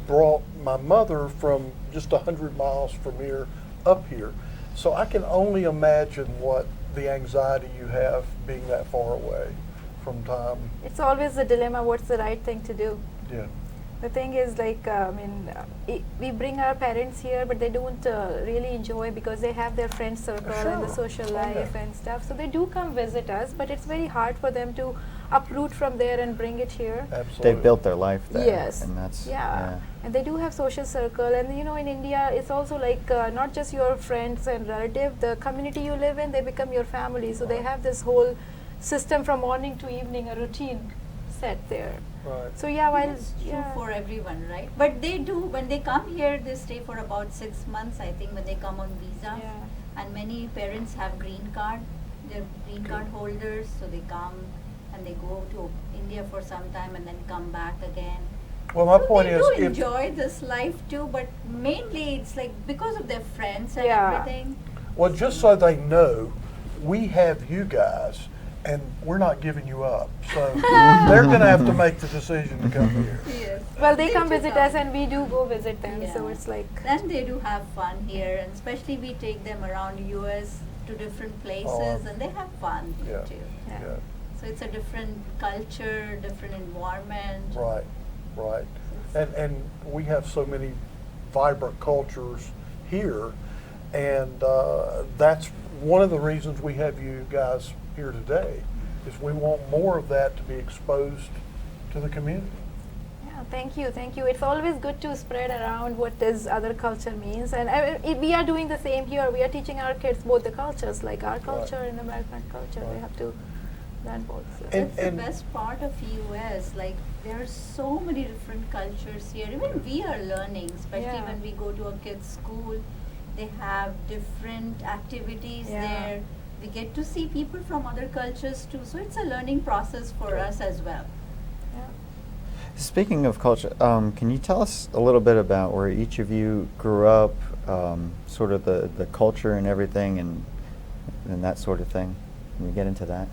Speaker 4: brought my mother from just 100 miles from here up here, so I can only imagine what the anxiety you have being that far away from time.
Speaker 2: It's always the dilemma. What's the right thing to do?
Speaker 4: Yeah.
Speaker 2: The thing is, like, we bring our parents here, but they don't really enjoy because they have their friend circle and the
Speaker 4: Sure.
Speaker 2: social
Speaker 4: Oh, yeah.
Speaker 2: life and stuff. So they do come visit us, but it's very hard for them to uproot from there and bring it here.
Speaker 4: Absolutely.
Speaker 1: They've built their life there.
Speaker 2: Yes.
Speaker 1: And that's,
Speaker 2: Yeah. And they do have social circle, and you know, in India, it's also like not just your friends and relative. The community you live in, they become your family. So they have this whole system from morning to evening, a routine set there.
Speaker 4: Right.
Speaker 2: So yeah, while
Speaker 3: It's true
Speaker 2: yeah.
Speaker 3: for everyone, right? But they do, when they come here, they stay for about 6 months, I think, when they come on visa.
Speaker 2: Yeah.
Speaker 3: And many parents have green card, they're green card holders, so they come and they go to India for some time and then come back again.
Speaker 4: Well, my
Speaker 3: So
Speaker 4: point
Speaker 3: they
Speaker 4: is,
Speaker 3: do
Speaker 4: if,
Speaker 3: enjoy this life too, but mainly it's like because of their friends and
Speaker 2: Yeah.
Speaker 3: everything.
Speaker 4: well, just so they know, we have you guys, and we're not giving you up. So they're going to have to make the decision to come here.
Speaker 3: Yes.
Speaker 2: Well, they come
Speaker 3: do
Speaker 2: visit us, and we do go visit them. So
Speaker 3: Yeah.
Speaker 2: it's like
Speaker 3: Then they do have fun here, and especially we take them around US to different places, and they have fun here
Speaker 4: Yeah.
Speaker 3: too.
Speaker 2: Yeah.
Speaker 4: Yeah.
Speaker 3: So it's a different culture, different environment.
Speaker 4: Right, right. And we have so many vibrant cultures here, and that's one of the reasons we have you guys here today, is we want more of that to be exposed to the community.
Speaker 2: yeah, thank you, thank you. It's always good to spread around what this other culture means, and we are doing the same here. We are teaching our kids both the cultures, like our culture and American culture. They
Speaker 4: Right.
Speaker 2: have to learn both. So.
Speaker 4: And-
Speaker 3: That's the best part of US. Like there are so many different cultures here. Even we are learning, especially
Speaker 2: Yeah.
Speaker 3: when we go to a kid's school. They have different activities
Speaker 2: Yeah.
Speaker 3: there. We get to see people from other cultures too. So it's a learning process for us as well.
Speaker 2: Yeah.
Speaker 1: Speaking of culture, can you tell us a little bit about where each of you grew up, sort of the culture and everything, and that sort of thing? Can we get into that?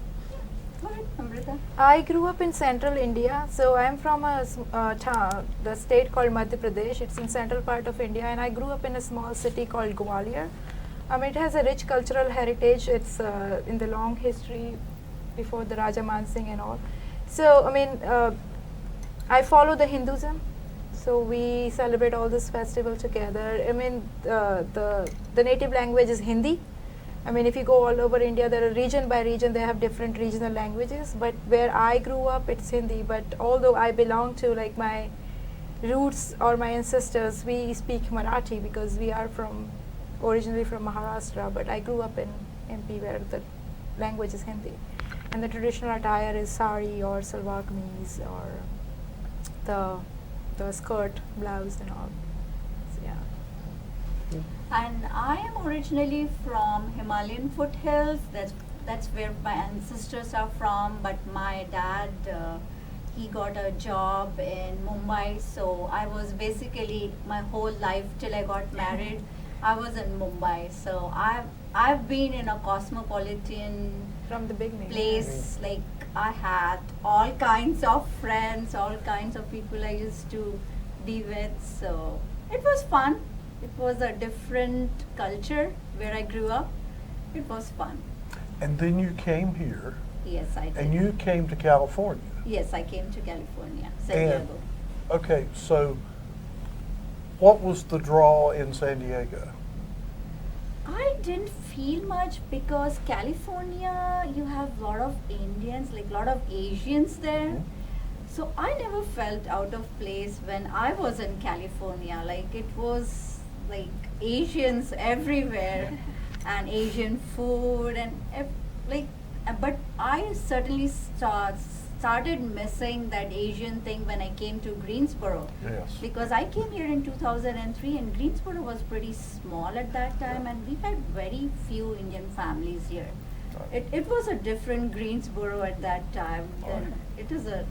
Speaker 3: Go ahead, Amrita.
Speaker 2: I grew up in central India, so I am from the state called Madhya Pradesh. It's in central part of India, and I grew up in a small city called Gwalior. It has a rich cultural heritage. It's in the long history before the Raja Man Singh and all. So I follow the Hinduism, so we celebrate all this festival together. The native language is Hindi. If you go all over India, there are region by region, they have different regional languages. But where I grew up, it's Hindi. But although I belong to like my roots or my ancestors, we speak Marathi because we are originally from Maharashtra. But I grew up in MP where the language is Hindi, and the traditional attire is sari or salwar kameez or the skirt, blouse, and all. So, yeah.
Speaker 3: And I am originally from Himalayan foothills. That's where my ancestors are from. But my dad, he got a job in Mumbai. So I was basically my whole life till I got married, I was in Mumbai. So I've been in a cosmopolitan
Speaker 2: From the beginning.
Speaker 3: place. Like I had all kinds of friends, all kinds of people I used to be with. So it was fun. It was a different culture where I grew up. It was fun.
Speaker 4: And then you came here,
Speaker 3: Yes, I did.
Speaker 4: and you came to California.
Speaker 3: Yes, I came to California, San
Speaker 4: And-
Speaker 3: Diego.
Speaker 4: Okay, so what was the draw in San Diego?
Speaker 3: I didn't feel much because California, you have a lot of Indians, like a lot of Asians there.
Speaker 4: Mhm.
Speaker 3: So I never felt out of place when I was in California. Like it was like Asians everywhere and Asian food and but I certainly started missing that Asian thing when I came to Greensboro.
Speaker 4: Yes.
Speaker 3: Because I came here in 2003 and Greensboro was pretty small at that time and we had very few Indian families here.
Speaker 4: Right.
Speaker 3: It was a different Greensboro at that time. Then it is a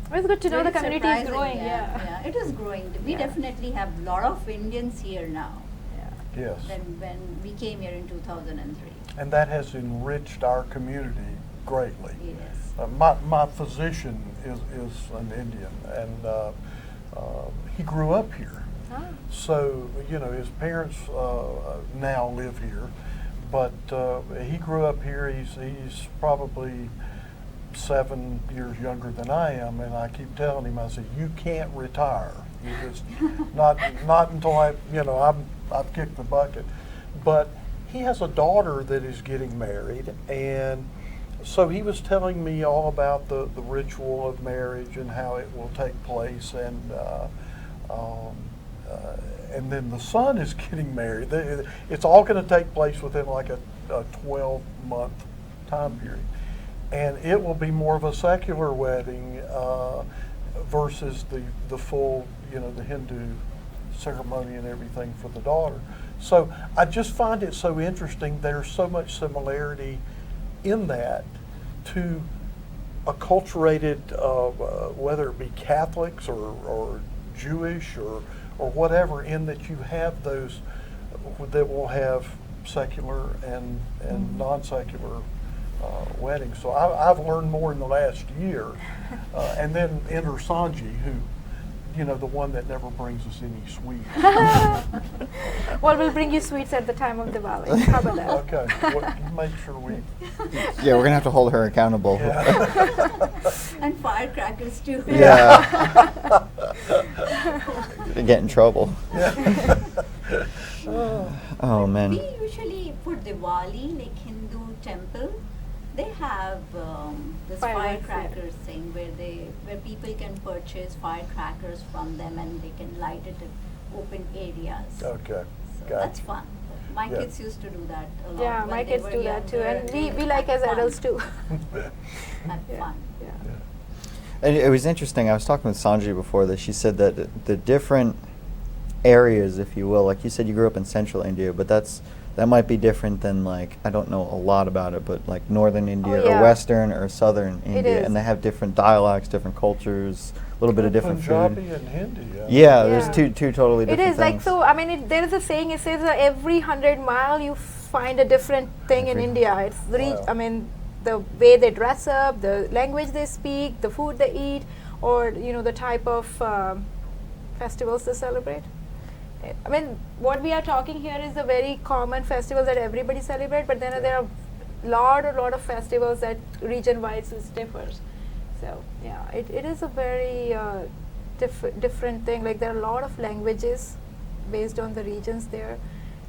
Speaker 2: It's good to know the
Speaker 3: very
Speaker 2: community is
Speaker 3: surprising,
Speaker 2: growing.
Speaker 3: yeah, it is growing. We
Speaker 2: Yeah.
Speaker 3: definitely have a lot of Indians here now
Speaker 2: Yeah.
Speaker 4: Yes.
Speaker 3: than when we came here in 2003.
Speaker 4: And that has enriched our community greatly.
Speaker 3: Yes.
Speaker 4: My physician is an Indian, and he grew up here.
Speaker 2: Ah.
Speaker 4: So, his parents now live here, but he grew up here. He's probably 7 years younger than I am, and I keep telling him, I said, you can't retire. You just not until I've kicked the bucket. But he has a daughter that is getting married, and so he was telling me all about the ritual of marriage and how it will take place, and then the son is getting married. It's all going to take place within like a 12-month time period. And it will be more of a secular wedding versus the full, the Hindu ceremony and everything for the daughter. So I just find it so interesting. There's so much similarity in that to acculturated, whether it be Catholics or Jewish or whatever, in that you have those that will have secular and non-secular weddings. So I've learned more in the last year. And then enter Sanji, who, the one that never brings us any sweets.
Speaker 2: Well, we'll bring you sweets at the time of Diwali. How about that?
Speaker 4: Okay, well, you make sure we.
Speaker 1: Yeah, we're gonna have to hold her accountable.
Speaker 4: Yeah.
Speaker 3: And firecrackers too.
Speaker 1: Yeah. Get in trouble.
Speaker 4: Yeah.
Speaker 1: Oh man.
Speaker 3: We usually for Diwali, like Hindu temple, they have this
Speaker 2: Fireworks,
Speaker 3: firecrackers thing where people can purchase firecrackers from them and they can light it in open areas.
Speaker 4: Okay.
Speaker 3: So
Speaker 4: Gotcha.
Speaker 3: that's fun. My
Speaker 4: Yeah.
Speaker 3: kids used to do that a lot.
Speaker 2: Yeah,
Speaker 3: when
Speaker 2: my
Speaker 3: they
Speaker 2: kids
Speaker 3: were
Speaker 2: do that too,
Speaker 3: younger.
Speaker 2: and
Speaker 3: They
Speaker 2: we like
Speaker 3: had
Speaker 2: as
Speaker 3: fun.
Speaker 2: adults too.
Speaker 3: Had
Speaker 2: Yeah.
Speaker 3: fun.
Speaker 2: Yeah.
Speaker 1: And it was interesting. I was talking with Sanji before this. She said that the different areas, if you will, like you said, you grew up in central India, but that might be different than, like, I don't know a lot about it, but like northern India
Speaker 2: yeah.
Speaker 1: or western or southern
Speaker 2: It
Speaker 1: India,
Speaker 2: is.
Speaker 1: and they have different dialects, different cultures, a little bit of different
Speaker 4: Punjabi
Speaker 1: food.
Speaker 4: and Hindi.
Speaker 1: Yeah,
Speaker 2: Yeah.
Speaker 1: there's two totally
Speaker 2: It
Speaker 1: different
Speaker 2: is like
Speaker 1: things.
Speaker 2: so. I mean, there is a saying. It says every 100 mile you find a different thing in
Speaker 1: Every-
Speaker 2: India. It's
Speaker 4: Wow.
Speaker 2: I mean, the way they dress up, the language they speak, the food they eat, or the type of festivals they celebrate. I mean, what we are talking here is a very common festival that everybody celebrate, but then there are a lot of festivals that region-wise differs. So yeah, it is a very different thing. Like there are a lot of languages based on the regions there,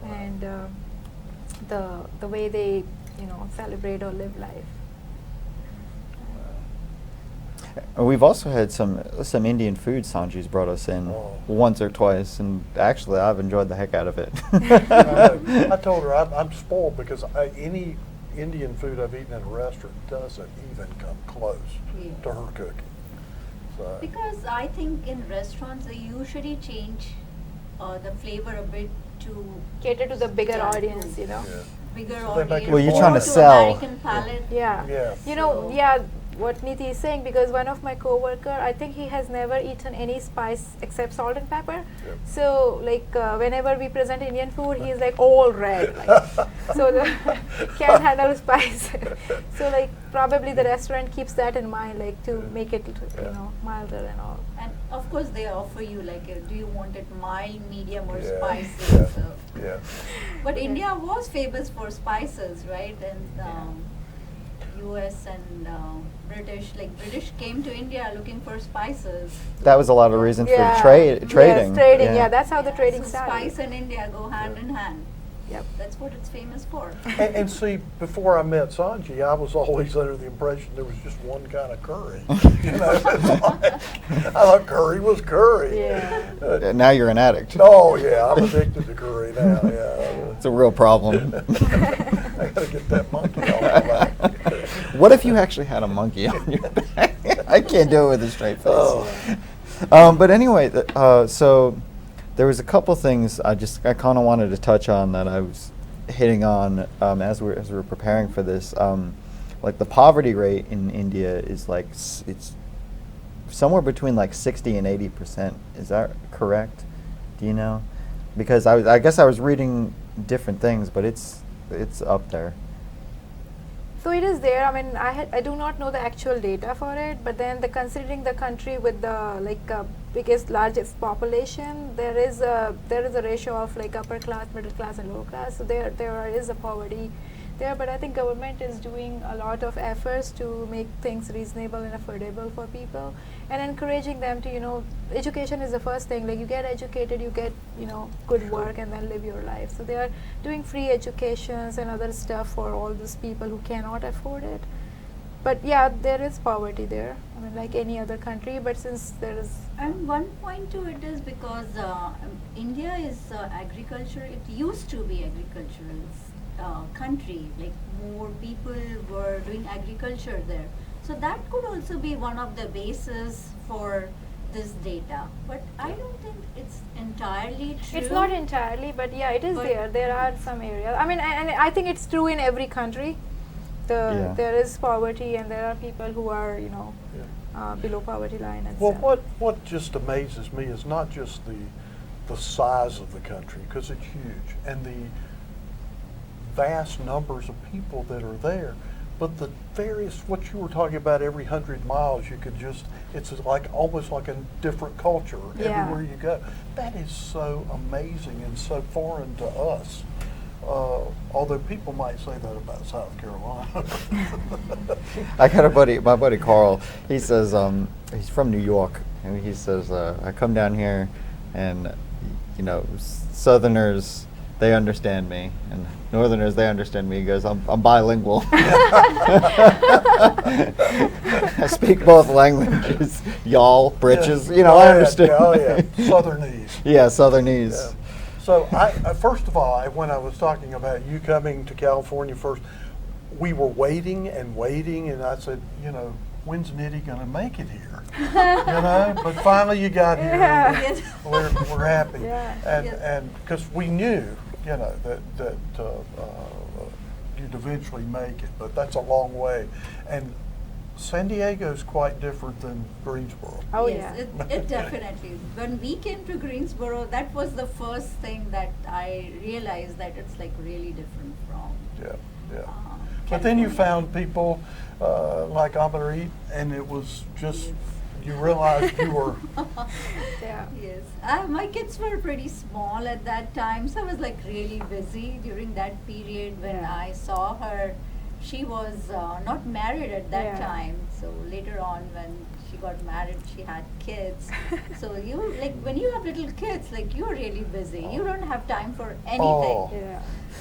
Speaker 2: and the way they celebrate or live life.
Speaker 1: We've also had some Indian food. Sanji's brought us in once or twice, and actually I've enjoyed the heck out of it.
Speaker 4: I told her I'm spoiled because any Indian food I've eaten in a restaurant doesn't even come close
Speaker 3: Yeah.
Speaker 4: to her cooking. So,
Speaker 3: Because I think in restaurants they usually change the flavor a bit to
Speaker 2: Cater to the bigger
Speaker 3: Yeah.
Speaker 2: audience,
Speaker 4: yeah.
Speaker 3: bigger
Speaker 4: So they make
Speaker 3: audience.
Speaker 4: it Well,
Speaker 1: you're
Speaker 3: more
Speaker 1: trying to
Speaker 3: to
Speaker 1: sell.
Speaker 3: American palate.
Speaker 2: Yeah.
Speaker 4: Yeah.
Speaker 3: So-
Speaker 2: Yeah, what Niti is saying, because one of my coworker, I think he has never eaten any spice except salt and pepper.
Speaker 4: Yep.
Speaker 2: So like whenever we present Indian food, he's like all red, like, so the can't handle spice. So like probably the restaurant keeps that in mind, like to make it milder and all.
Speaker 3: And of course they offer you like, do you want it mild, medium, or
Speaker 4: Yeah.
Speaker 3: spicy?
Speaker 4: Yeah.
Speaker 3: So.
Speaker 4: Yeah.
Speaker 3: But
Speaker 2: Yeah.
Speaker 3: India was famous for spices, right? And U.S. and British came to India looking for spices.
Speaker 1: That was a lot of reason
Speaker 2: Yeah.
Speaker 1: for trading.
Speaker 2: Yes, trading. Yeah, that's how the trading
Speaker 3: so
Speaker 2: started.
Speaker 3: spice and India go hand in hand.
Speaker 2: Yep.
Speaker 3: That's what it's famous for.
Speaker 4: And see, before I met Sanji, I was always under the impression there was just one kind of curry. I thought curry was curry.
Speaker 2: Yeah.
Speaker 1: Now you're an addict.
Speaker 4: Oh yeah, I'm addicted to curry now. Yeah,
Speaker 1: It's a real problem.
Speaker 4: I gotta get that monkey off my back.
Speaker 1: What if you actually had a monkey on your back? I can't do it with a straight face.
Speaker 4: Oh.
Speaker 1: But anyway, so there was a couple things I kind of wanted to touch on that I was hitting on as we were preparing for this. Like the poverty rate in India is like it's somewhere between like 60 and 80%. Is that correct? Do you know? Because I guess I was reading different things, but it's up there.
Speaker 2: So it is there. I mean, I do not know the actual data for it, but then considering the country with the biggest, largest population, there is a ratio of like upper class, middle class, and lower class. So there is a poverty there, but I think government is doing a lot of efforts to make things reasonable and affordable for people, and encouraging them to, education is the first thing. Like, you get educated, you get, good work, and then live your life. So they are doing free educations and other stuff for all those people who cannot afford it. But yeah, there is poverty there. I mean, like any other country. But since there is,
Speaker 3: And one point to it is because India is agriculture. It used to be agricultural country. Like, more people were doing agriculture there. So that could also be one of the bases for this data. But I don't think it's entirely true.
Speaker 2: it's not entirely, but yeah, it is
Speaker 3: But-
Speaker 2: there. There are some areas. I mean, and I think it's true in every country.
Speaker 1: Yeah.
Speaker 2: There is poverty, and there are people who are,
Speaker 4: Yeah.
Speaker 2: below poverty line and
Speaker 4: Well,
Speaker 2: stuff.
Speaker 4: what just amazes me is not just the size of the country, because it's huge, and the vast numbers of people that are there, but the various, what you were talking about, every 100 miles you could just, it's like almost like a different culture
Speaker 2: Yeah.
Speaker 4: everywhere you go. That is so amazing and so foreign to us. Although people might say that about South Carolina.
Speaker 1: I got my buddy Carl. He says he's from New York, and he says I come down here, and Southerners, they understand me, and Northerners, they understand me. He goes, I'm bilingual. I speak both languages. Y'all, britches,
Speaker 4: Yeah.
Speaker 1: I understand.
Speaker 4: Oh yeah, Southernese.
Speaker 1: Yeah, Southernese.
Speaker 4: Yeah. So first of all, when I was talking about you coming to California first, we were waiting, and I said, when's Nitty going to make it here? But finally you got here.
Speaker 2: Yeah.
Speaker 4: And
Speaker 3: Yes.
Speaker 4: we're happy.
Speaker 2: Yeah.
Speaker 4: And
Speaker 3: Yes.
Speaker 4: and because we knew, that you'd eventually make it, but that's a long way. And San Diego's quite different than Greensboro.
Speaker 2: Oh
Speaker 3: Yes,
Speaker 2: yeah.
Speaker 3: it definitely. When we came to Greensboro, that was the first thing that I realized that it's like really different from.
Speaker 4: Yeah. But
Speaker 3: California.
Speaker 4: then you found people like Amarit, and it was just, you realized you were,
Speaker 2: Yeah.
Speaker 3: Yes, my kids were pretty small at that time, so I was like really busy during that period when
Speaker 2: Yeah.
Speaker 3: I saw her. She was not married at that
Speaker 2: Yeah.
Speaker 3: time, so later on when she got married, she had kids. So you, like, when you have little kids, like, you're really busy. You don't have time for anything.
Speaker 4: Oh.
Speaker 2: Yeah.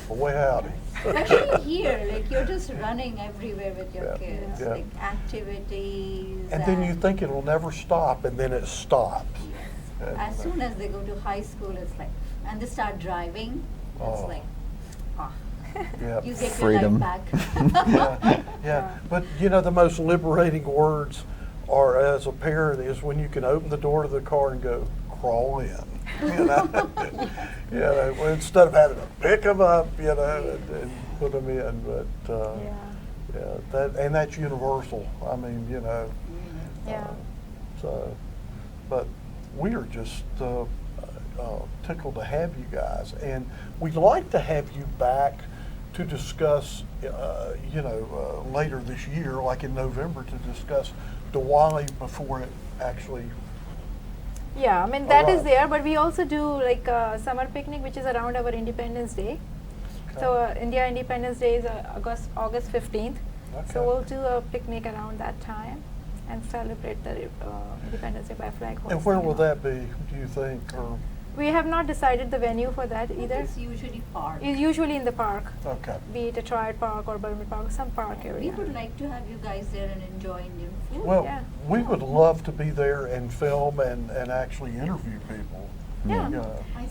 Speaker 4: well, howdy.
Speaker 3: Especially here, like, you're just running everywhere with your
Speaker 4: Yeah.
Speaker 3: kids,
Speaker 4: Yeah.
Speaker 3: like activities.
Speaker 4: And then you think it'll never stop, and then it stops.
Speaker 3: Yes.
Speaker 4: And,
Speaker 3: As soon as they go to high school, it's like, and they start driving, it's
Speaker 4: Oh.
Speaker 3: like, ah,
Speaker 4: Yeah.
Speaker 3: you get
Speaker 1: Freedom.
Speaker 3: your life back.
Speaker 4: Yeah. But the most liberating words are, as a parent, is when you can open the door to the car and go, crawl in. Well, instead of having to pick them up, and put them in. But
Speaker 2: Yeah.
Speaker 4: that's universal. I mean,
Speaker 2: Yeah.
Speaker 4: So, but we are just tickled to have you guys, and we'd like to have you back to discuss, later this year, like in November, to discuss Diwali before it actually.
Speaker 2: Yeah, I mean that is
Speaker 4: Alright.
Speaker 2: there, but we also do like a summer picnic, which is around our Independence Day. So India Independence Day is August 15th.
Speaker 4: Okay.
Speaker 2: So we'll do a picnic around that time and celebrate the Independence Day by flag hosting.
Speaker 4: And where will
Speaker 2: and all.
Speaker 4: that be, do you think? Or
Speaker 2: We have not decided the venue for that either.
Speaker 3: It's usually park.
Speaker 2: It's usually in the park,
Speaker 4: okay.
Speaker 2: be it a Triad Park or Burmese Park, some park
Speaker 3: We
Speaker 2: area.
Speaker 3: would like to have you guys there and enjoy Indian food.
Speaker 4: Well,
Speaker 2: Yeah.
Speaker 4: we would love to be there and film and actually interview people.
Speaker 2: Yeah.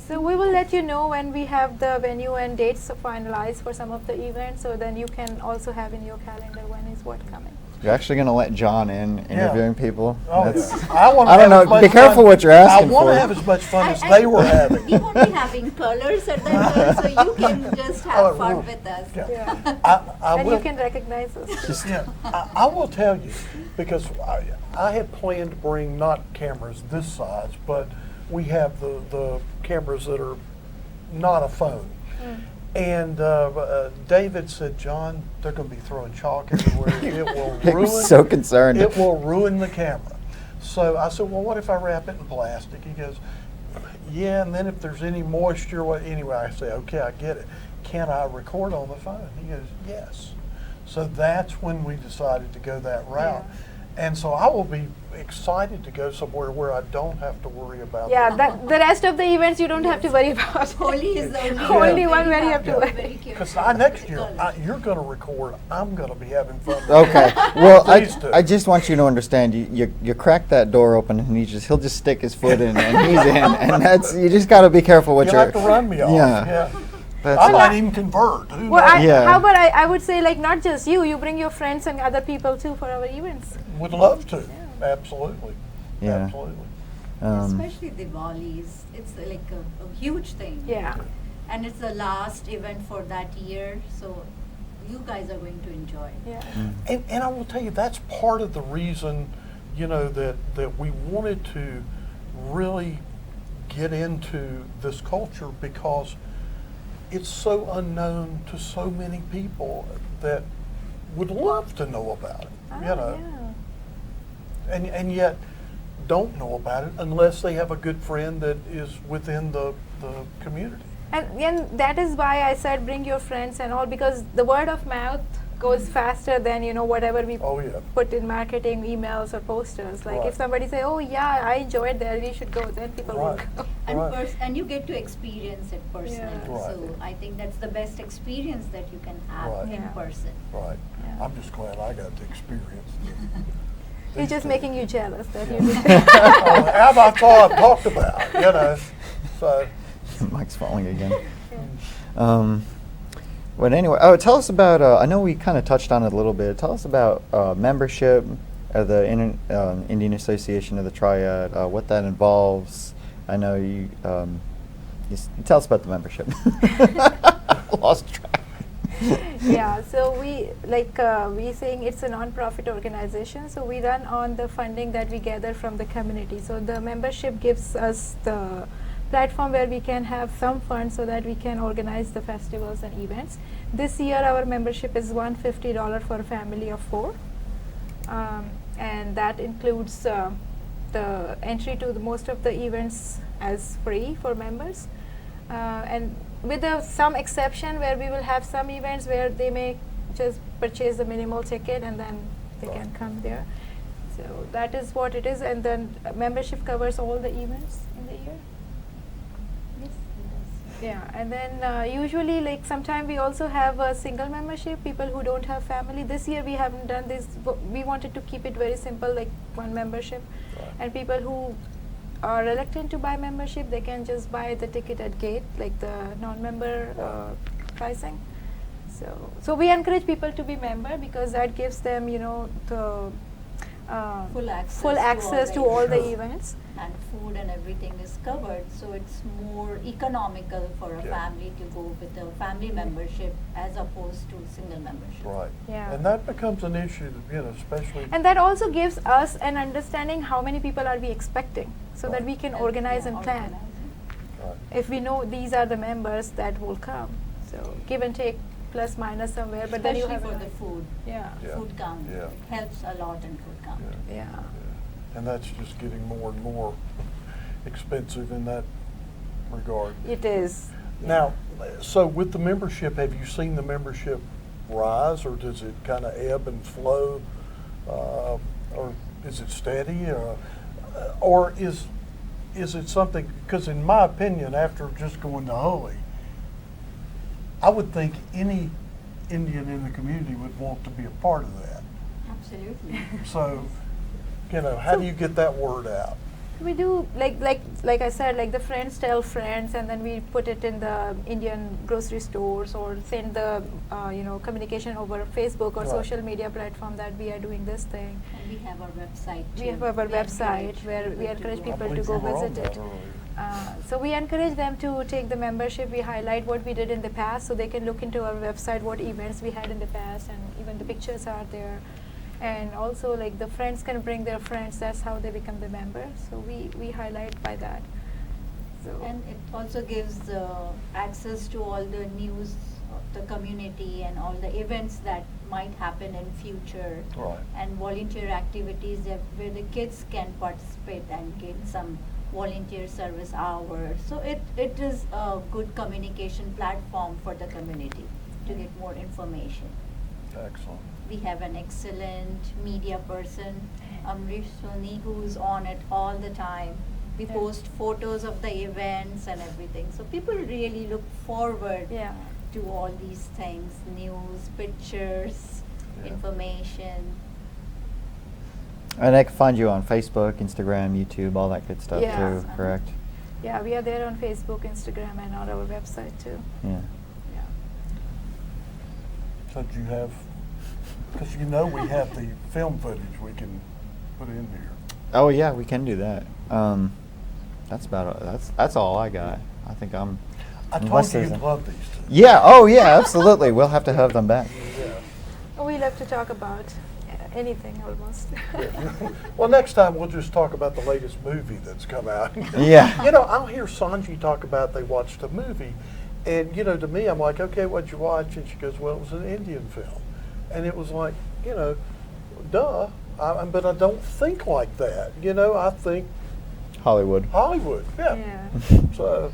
Speaker 2: So we will let you know when we have the venue and dates finalized for some of the events, so then you can also have in your calendar when is what coming.
Speaker 1: You're actually going to let John in interviewing people?
Speaker 4: Oh,
Speaker 1: That's-
Speaker 4: yeah. I wanna
Speaker 1: I don't
Speaker 4: have
Speaker 1: know.
Speaker 4: as much
Speaker 1: Be careful
Speaker 4: fun-
Speaker 1: what you're asking
Speaker 4: I want
Speaker 1: for.
Speaker 4: to have as much fun as
Speaker 3: I-
Speaker 4: they were having.
Speaker 3: We won't be having colors at that time, so you can just have
Speaker 4: Oh,
Speaker 3: fun
Speaker 4: really?
Speaker 3: with us.
Speaker 4: Yeah.
Speaker 2: Yeah.
Speaker 4: I
Speaker 2: And
Speaker 4: will,
Speaker 2: you can recognize us.
Speaker 4: yeah, I will tell you, because I had planned to bring not cameras this size, but we have the cameras that are not a phone. And David said, John, they're going to be throwing chalk everywhere. It will
Speaker 1: He
Speaker 4: ruin.
Speaker 1: was so concerned.
Speaker 4: It will ruin the camera. So I said, well, what if I wrap it in plastic? He goes, yeah, and then if there's any moisture, anyway, I say, okay, I get it. can I record on the phone? He goes, yes. So that's when we decided to go that route. And so I will be excited to go somewhere where I don't have to worry about
Speaker 2: Yeah,
Speaker 4: that.
Speaker 2: the rest of the events you don't have to worry about.
Speaker 3: Holi is the
Speaker 2: Only one where you have to
Speaker 3: be
Speaker 2: worry.
Speaker 3: very careful
Speaker 4: Because
Speaker 3: about
Speaker 4: next
Speaker 3: the
Speaker 4: year,
Speaker 3: colours.
Speaker 4: you're going to record, I'm going to be having fun.
Speaker 1: Okay. Well,
Speaker 4: Please do.
Speaker 1: I just want you to understand. You crack that door open, and he'll just stick his foot in, and he's in, and that's you just got to be careful what
Speaker 4: You'll
Speaker 1: you're.
Speaker 4: have to run me off.
Speaker 1: Yeah. That's
Speaker 4: I
Speaker 1: it.
Speaker 4: might even convert. Who
Speaker 2: Well,
Speaker 4: knows?
Speaker 1: Yeah.
Speaker 2: how about I would say like not just you bring your friends and other people too for our events.
Speaker 4: Would love to. Absolutely.
Speaker 1: Yeah.
Speaker 4: Absolutely.
Speaker 3: Especially Diwalis, it's like a huge thing.
Speaker 2: Yeah.
Speaker 3: And it's the last event for that year, so you guys are going to enjoy.
Speaker 2: Yeah.
Speaker 4: And I will tell you, that's part of the reason, that we wanted to really get into this culture, because it's so unknown to so many people that would love to know about it,
Speaker 2: Yeah.
Speaker 4: and yet don't know about it unless they have a good friend that is within the community.
Speaker 2: And that is why I said bring your friends and all, because the word of mouth goes faster than whatever we
Speaker 4: Oh, yeah.
Speaker 2: put in marketing emails or posters. Like
Speaker 4: Right.
Speaker 2: if somebody say, oh yeah, I enjoyed that, we should go, then people will
Speaker 4: Right.
Speaker 2: go.
Speaker 3: And,
Speaker 4: Right.
Speaker 3: and you get to experience it personally.
Speaker 2: Yeah.
Speaker 4: Right.
Speaker 3: So I think that's the best experience that you can have
Speaker 4: Right.
Speaker 3: in
Speaker 2: Yeah.
Speaker 3: person.
Speaker 4: Right.
Speaker 2: Yeah.
Speaker 4: I'm just glad I got to experience
Speaker 2: He's just making you jealous that you
Speaker 4: Yeah.
Speaker 2: did.
Speaker 4: As I thought I've talked about, So,
Speaker 1: Mike's falling again. But anyway, tell us about. I know we kind of touched on it a little bit. Tell us about membership of the Indian Association of the Triad. What that involves. I know you. Tell us about the membership. Lost track.
Speaker 2: Yeah, so we saying it's a non-profit organization, so we run on the funding that we gather from the community. So the membership gives us the platform where we can have some funds so that we can organize the festivals and events. This year our membership is $150 for a family of 4, and that includes the entry to most of the events as free for members, and with some exception where we will have some events where they may just purchase the minimal ticket and then they can come there. So that is what it is, and then membership covers all the events in the year.
Speaker 3: Yes, it
Speaker 2: Yeah, and then usually like sometime we also have a single membership, people who don't have family. This year we haven't done this, we wanted to keep it very simple, like one membership.
Speaker 4: Right.
Speaker 2: And people who are reluctant to buy membership, they can just buy the ticket at gate, like the non-member pricing. So we encourage people to be member because that gives them, the
Speaker 3: full access
Speaker 2: to all the
Speaker 4: Sure.
Speaker 2: events.
Speaker 3: and food and everything is covered, so it's more economical for a
Speaker 4: Yeah.
Speaker 3: family to go with a family membership as opposed to single membership.
Speaker 4: Right.
Speaker 2: Yeah.
Speaker 4: And that becomes an issue, especially.
Speaker 2: And that also gives us an understanding how many people are we expecting, so that
Speaker 4: Right.
Speaker 2: we can
Speaker 3: And,
Speaker 2: organize
Speaker 3: yeah,
Speaker 2: and plan.
Speaker 3: organizing.
Speaker 4: Right.
Speaker 2: If we know these are the members that will come, so give and take plus minus somewhere, but then you
Speaker 3: Especially
Speaker 2: have
Speaker 3: for the food.
Speaker 2: Yeah.
Speaker 4: Yeah.
Speaker 3: Food count.
Speaker 4: Yeah.
Speaker 3: It helps a lot in food count.
Speaker 4: Yeah.
Speaker 2: Yeah.
Speaker 4: Yeah. And that's just getting more and more expensive in that regard.
Speaker 2: It is.
Speaker 4: Now, so with the membership, have you seen the membership rise, or does it kind of ebb and flow, or is it steady, or is it something? Because in my opinion, after just going to Holy, I would think any Indian in the community would want to be a part of that.
Speaker 3: Absolutely.
Speaker 4: So, how do you get that word out?
Speaker 2: We do like I said, like the friends tell friends, and then we put it in the Indian grocery stores or send the communication over Facebook or
Speaker 4: Right.
Speaker 2: social media platform that we are doing this thing.
Speaker 3: And we have our website too.
Speaker 2: We have our website
Speaker 3: encourage
Speaker 2: where we encourage
Speaker 3: go
Speaker 2: people to
Speaker 4: believe
Speaker 2: go
Speaker 4: we were on
Speaker 2: visit
Speaker 4: that
Speaker 2: it.
Speaker 4: earlier.
Speaker 2: So we encourage them to take the membership. We highlight what we did in the past, so they can look into our website what events we had in the past, and even the pictures are there. And also, like the friends can bring their friends. That's how they become the member. So we highlight by that. So
Speaker 3: And it also gives access to all the news of the community and all the events that might happen in future.
Speaker 4: Right.
Speaker 3: And volunteer activities where the kids can participate and gain some volunteer service hours. So it is a good communication platform for the community to get more information.
Speaker 4: Excellent.
Speaker 3: We have an excellent media person, Amrish Soni, who's on it all the time. We
Speaker 2: Yeah.
Speaker 3: post photos of the events and everything. So people really look forward
Speaker 2: Yeah.
Speaker 3: to all these things, news, pictures,
Speaker 4: Yeah.
Speaker 3: information.
Speaker 1: And I can find you on Facebook, Instagram, YouTube, all that good stuff
Speaker 2: Yes.
Speaker 1: too,
Speaker 3: Uh-huh.
Speaker 1: correct?
Speaker 2: Yeah, we are there on Facebook, Instagram, and on our website too.
Speaker 1: Yeah.
Speaker 2: Yeah.
Speaker 4: So do you have, because you know we have the film footage we can put in here.
Speaker 1: Oh yeah, we can do that. That's about that's all I got. I think I'm.
Speaker 4: I
Speaker 1: unless
Speaker 4: told you
Speaker 1: there's
Speaker 4: you'd
Speaker 1: a-
Speaker 4: love these two.
Speaker 1: Yeah. Oh yeah. Absolutely. We'll have to have them back.
Speaker 4: Yeah.
Speaker 2: We love to talk about anything almost.
Speaker 4: Well, next time we'll just talk about the latest movie that's come out.
Speaker 1: Yeah.
Speaker 4: You know, I'll hear Sanji talk about they watched a movie, and you know, to me, I'm like, okay, what'd you watch? And she goes, well, it was an Indian film, and it was like, you know, duh. But I don't think like that. You know, I think
Speaker 1: Hollywood.
Speaker 4: Hollywood. Yeah.
Speaker 2: Yeah.
Speaker 4: So.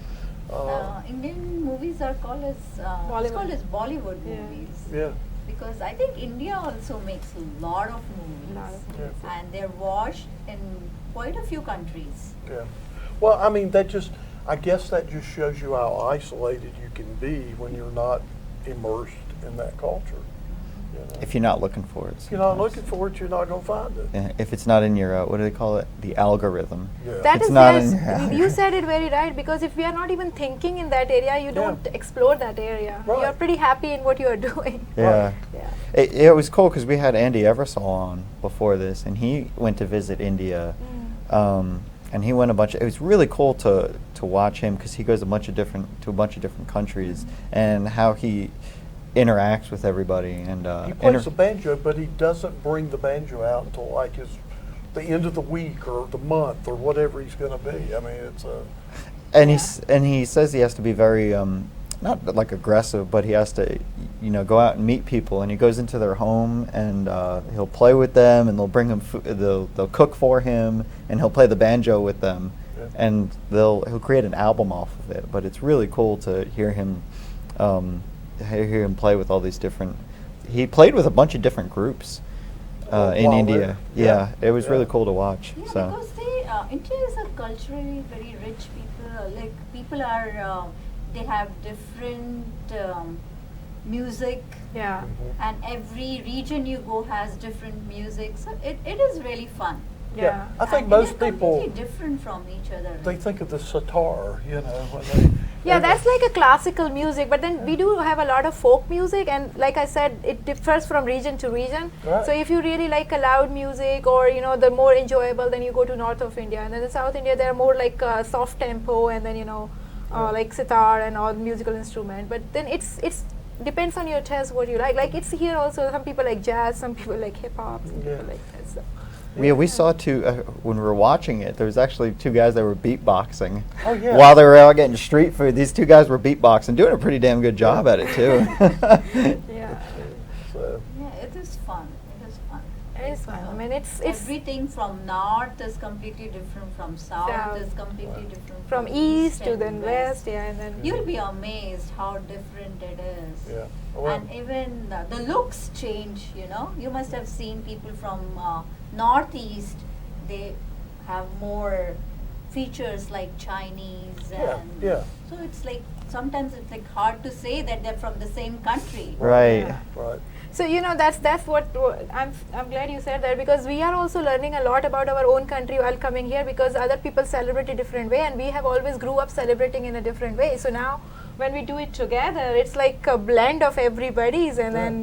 Speaker 3: Indian movies are called as it's
Speaker 2: Bollywood.
Speaker 3: called as Bollywood
Speaker 2: Yeah.
Speaker 3: movies.
Speaker 4: Yeah.
Speaker 3: Because I think India also makes a lot of movies,
Speaker 2: Lot of
Speaker 4: Yeah.
Speaker 3: and they're watched in quite a few countries.
Speaker 4: Yeah. Well, I mean, I guess that just shows you how isolated you can be when you're not immersed in that culture. You know?
Speaker 1: If you're not looking for it.
Speaker 4: If you're not
Speaker 1: sometimes.
Speaker 4: looking for it, you're not going to find it.
Speaker 1: Yeah, if it's not in your, what do they call it? The algorithm.
Speaker 4: Yeah.
Speaker 2: That
Speaker 1: It's
Speaker 2: is
Speaker 1: not
Speaker 2: yes,
Speaker 1: in your eye.
Speaker 2: you said it very right, because if we are not even thinking in that area, you
Speaker 4: Yeah.
Speaker 2: don't explore that area.
Speaker 4: Right.
Speaker 2: You're pretty happy in what you are doing.
Speaker 1: Yeah.
Speaker 2: Yeah.
Speaker 1: It was cool because we had Andy Eversole on before this, and he went to visit India, and he went a bunch. It was really cool to watch him because he goes to a bunch of different countries, and how he interacts with everybody. And
Speaker 4: He plays the banjo, but he doesn't bring the banjo out until like the end of the week or the month or whatever he's going to be. I mean, it's a.
Speaker 1: and
Speaker 3: Yeah.
Speaker 1: he says he has to be very not like aggressive, but he has to go out and meet people, and he goes into their home and he'll play with them, and they'll bring him they'll cook for him, and he'll play the banjo with them,
Speaker 4: Yeah.
Speaker 1: and he'll create an album off of it. But it's really cool to hear him play with all these different. He played with a bunch of different groups in
Speaker 4: While
Speaker 1: India.
Speaker 4: there.
Speaker 1: Yeah,
Speaker 4: Yeah.
Speaker 1: it was really
Speaker 4: Yeah.
Speaker 1: cool to watch.
Speaker 3: Yeah,
Speaker 1: So
Speaker 3: because India is a culturally very rich people. Like people are, they have different music,
Speaker 2: Yeah.
Speaker 3: and every region you go has different music. So it is really fun.
Speaker 2: Yeah.
Speaker 4: I think
Speaker 3: And
Speaker 4: most
Speaker 3: they're
Speaker 4: people
Speaker 3: completely different from each other.
Speaker 4: they think of the sitar, when they.
Speaker 2: Yeah, that's like a classical music, but then we do have a lot of folk music, and like I said, it differs from region to region.
Speaker 4: Right.
Speaker 2: So if you really like a loud music, or the more enjoyable, then you go to north of India, and then in South India they're more like soft tempo, and then like sitar and all musical instrument. But then it's depends on your taste what you like. Like it's here also, some people like jazz, some people like hip hop, some
Speaker 4: Yeah.
Speaker 2: people like that. So.
Speaker 1: we saw two when we were watching it. There was actually two guys that were beatboxing.
Speaker 4: Oh, yeah.
Speaker 1: While they were out getting street food, these two guys were beatboxing, doing a pretty damn good job at it too.
Speaker 2: Yeah,
Speaker 4: So,
Speaker 3: Yeah, it is fun. It is fun.
Speaker 2: it is fun. I mean, it's
Speaker 3: Everything from north is completely different from south,
Speaker 2: South.
Speaker 3: is completely different
Speaker 2: from east to
Speaker 3: and
Speaker 2: then west, yeah, and then
Speaker 3: You'll be amazed how different it is.
Speaker 4: yeah. Well,
Speaker 3: And even the looks change, You must have seen people from northeast, they have more features like Chinese
Speaker 4: Yeah,
Speaker 3: and
Speaker 4: yeah.
Speaker 3: so it's like sometimes it's like hard to say that they're from the same country.
Speaker 1: Right.
Speaker 2: Yeah.
Speaker 4: right.
Speaker 2: So that's what I'm glad you said that, because we are also learning a lot about our own country while coming here, because other people celebrate a different way, and we have always grew up celebrating in a different way. So now when we do it together, it's like a blend of everybody's, and
Speaker 4: Yeah.
Speaker 2: then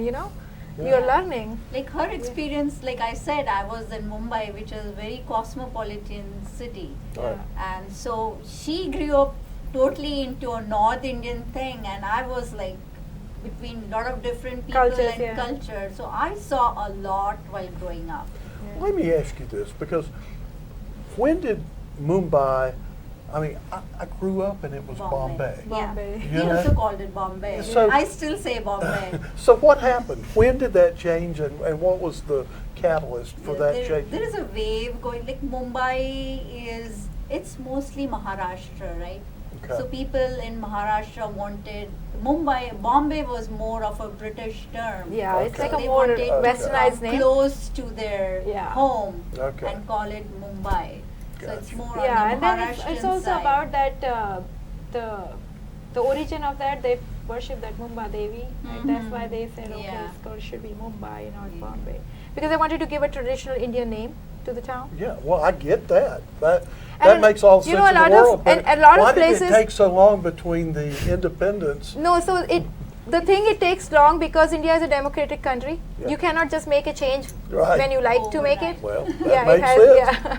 Speaker 4: Yeah.
Speaker 2: you're learning.
Speaker 3: Like her experience, like I said, I was in Mumbai, which is a very cosmopolitan city.
Speaker 4: Right.
Speaker 3: And so she grew up totally into a North Indian thing, and I was like between a lot of different people
Speaker 2: Cultures,
Speaker 3: and
Speaker 2: yeah.
Speaker 3: culture. So I saw a lot while growing up.
Speaker 4: Let me ask you this, because when did Mumbai? I mean, I grew up and it was Bombay.
Speaker 2: Bombay.
Speaker 3: Yeah.
Speaker 4: You
Speaker 3: He
Speaker 4: know?
Speaker 3: also called it Bombay.
Speaker 4: So-
Speaker 3: I still say Bombay.
Speaker 4: So what happened? When did that change, and what was the catalyst for that
Speaker 3: there,
Speaker 4: change?
Speaker 3: there is a wave going, like Mumbai is it's mostly Maharashtra, right?
Speaker 4: Okay.
Speaker 3: So people in Maharashtra wanted Mumbai. Bombay was more of a British term.
Speaker 2: Yeah, it's
Speaker 4: Okay.
Speaker 2: like a
Speaker 3: They
Speaker 2: more
Speaker 3: wanted to
Speaker 2: westernized
Speaker 3: come
Speaker 2: name.
Speaker 3: close to their
Speaker 2: Yeah.
Speaker 3: home
Speaker 4: Okay.
Speaker 3: and call it Mumbai. So it's
Speaker 4: Gotcha.
Speaker 3: more
Speaker 2: Yeah,
Speaker 3: on
Speaker 2: and
Speaker 3: the
Speaker 2: then
Speaker 3: Maharashtrian
Speaker 2: it's also
Speaker 3: side.
Speaker 2: about that the origin of that, they worship that Mumbai Devi, right? That's why they said, okay,
Speaker 3: Yeah.
Speaker 2: it's called, should be Mumbai, not
Speaker 3: Yeah.
Speaker 2: Bombay, because they wanted to give a traditional Indian name to the town.
Speaker 4: Yeah, well, I get that. That
Speaker 2: And
Speaker 4: makes all
Speaker 2: you
Speaker 4: sense
Speaker 2: know, a
Speaker 4: in the
Speaker 2: lot of-
Speaker 4: world. but
Speaker 2: and a lot of
Speaker 4: why did
Speaker 2: places-
Speaker 4: it take so long between the independence?
Speaker 2: No, so the thing, it takes long because India is a democratic country.
Speaker 4: Yeah.
Speaker 2: You cannot just make a change
Speaker 4: Right.
Speaker 2: when you like to make it.
Speaker 3: Overnight.
Speaker 4: Well, that
Speaker 2: Yeah,
Speaker 4: makes
Speaker 2: it has.
Speaker 4: sense.
Speaker 2: Yeah.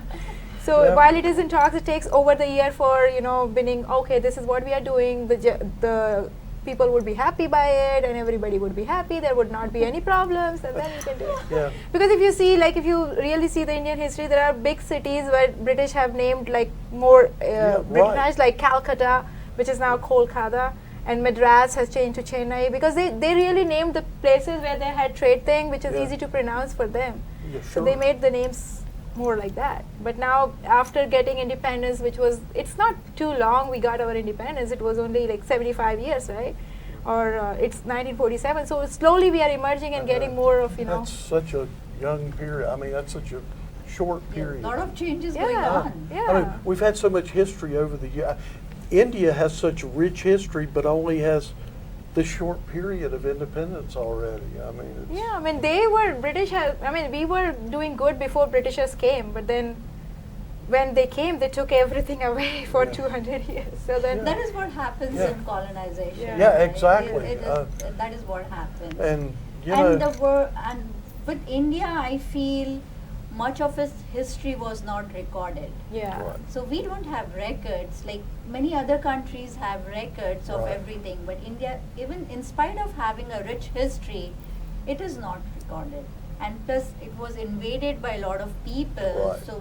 Speaker 2: So
Speaker 4: Yeah.
Speaker 2: while it is in talks, it takes over the year for being okay. This is what we are doing. The people would be happy by it, and everybody would be happy. There would not be any problems, and then you can do it.
Speaker 4: Yeah.
Speaker 2: Because if you see, like, if you really see the Indian history, there are big cities where British have named like more
Speaker 4: right.
Speaker 2: Britanized, like Calcutta, which is now Kolkata, and Madras has changed to Chennai, because they really named the places where they had trade thing, which is
Speaker 4: Yeah.
Speaker 2: easy to pronounce for them.
Speaker 4: Yeah,
Speaker 2: So they
Speaker 4: sure.
Speaker 2: made the names more like that. But now, after getting independence, which was, it's not too long we got our independence, it was only like 75 years, right? Or it's 1947. So slowly we are emerging and getting more of,
Speaker 4: That's such a young period. I mean, that's such a short
Speaker 3: Yeah,
Speaker 4: period.
Speaker 3: a lot of changes going
Speaker 2: Yeah.
Speaker 3: on.
Speaker 2: Yeah.
Speaker 4: I mean, we've had so much history over the years. India has such rich history, but only has this short period of independence already. I mean, it's,
Speaker 2: Yeah, I mean, we were doing good before Britishers came, but then when they came, they took everything away for
Speaker 4: Yeah.
Speaker 2: 200 years. So then,
Speaker 3: That is what happens
Speaker 4: Yeah.
Speaker 3: in colonization.
Speaker 2: Yeah.
Speaker 4: Yeah,
Speaker 3: right?
Speaker 4: exactly.
Speaker 3: It is, that is what happens.
Speaker 4: and you
Speaker 3: and
Speaker 4: know,
Speaker 3: and with India, I feel much of its history was not recorded.
Speaker 2: yeah.
Speaker 4: Right.
Speaker 3: So we don't have records like many other countries have records of
Speaker 4: Right.
Speaker 3: everything, but India, even in spite of having a rich history, it is not recorded. And plus, it was invaded by a lot of people,
Speaker 4: Right.
Speaker 3: so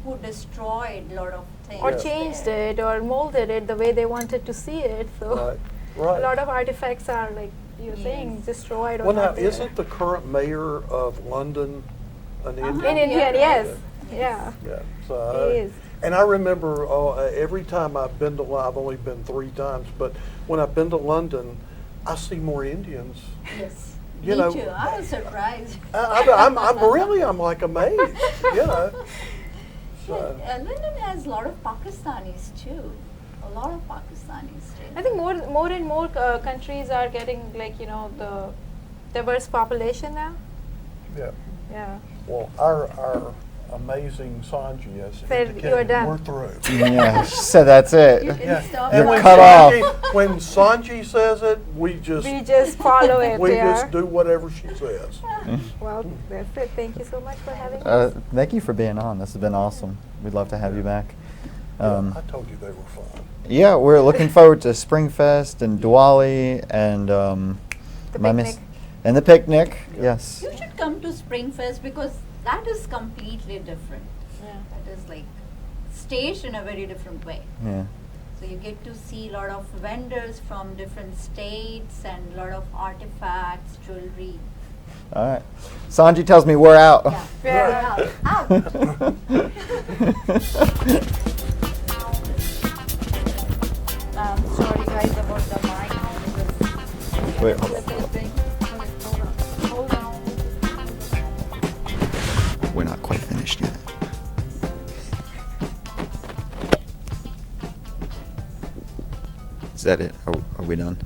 Speaker 3: who destroyed a lot of things.
Speaker 2: Or
Speaker 4: Yeah.
Speaker 2: changed
Speaker 3: there.
Speaker 2: it or molded it the way they wanted to see it. So
Speaker 4: right, right.
Speaker 2: a lot of artifacts are, like you're saying,
Speaker 3: Yes.
Speaker 2: destroyed or
Speaker 4: Well, now,
Speaker 2: not there.
Speaker 4: isn't the current mayor of London an Indian?
Speaker 2: in India?
Speaker 3: Yeah.
Speaker 2: Yes.
Speaker 3: Yes.
Speaker 2: Yeah.
Speaker 4: Yeah.
Speaker 2: He
Speaker 4: So
Speaker 2: is.
Speaker 4: and I remember every time I've been to, I've only been 3 times, but when I've been to London, I see more Indians.
Speaker 3: Yes.
Speaker 4: You
Speaker 3: Me
Speaker 4: know,
Speaker 3: too. I was surprised.
Speaker 4: I'm like amazed. You know. So,
Speaker 3: London has a lot of Pakistanis too. A lot of Pakistanis stay.
Speaker 2: I think more and more countries are getting, like, the diverse population now.
Speaker 4: yeah.
Speaker 2: Yeah.
Speaker 4: Well, our amazing Sanji has
Speaker 2: Said
Speaker 4: indicated
Speaker 2: you are done.
Speaker 4: we're through.
Speaker 1: Yeah, she said that's it.
Speaker 3: You can stop.
Speaker 1: You're
Speaker 4: And when
Speaker 1: cut
Speaker 4: Sanji, when Sanji says it, we just
Speaker 2: follow it.
Speaker 4: we
Speaker 2: Yeah.
Speaker 4: just do whatever she says.
Speaker 2: Well, that's it. Thank you so much for having us.
Speaker 1: Thank you for being on. This has been awesome. We'd love to have you back.
Speaker 4: I told you they were fun.
Speaker 1: Yeah, we're looking forward to Springfest and Diwali and
Speaker 2: The
Speaker 1: my
Speaker 2: picnic.
Speaker 1: and the picnic.
Speaker 4: Yeah.
Speaker 1: Yes.
Speaker 3: You should come to Springfest because that is completely different.
Speaker 2: Yeah.
Speaker 3: That is like staged in a very different way.
Speaker 1: Yeah.
Speaker 3: So you get to see a lot of vendors from different states and a lot of artifacts, jewelry.
Speaker 1: All right. Sanji tells me we're out.
Speaker 3: Yeah.
Speaker 2: Yeah.
Speaker 3: Out. Sorry guys about the mic.
Speaker 1: Wait, hold on.
Speaker 2: Hold on.
Speaker 1: We're not quite finished yet. Is that it? Are we done?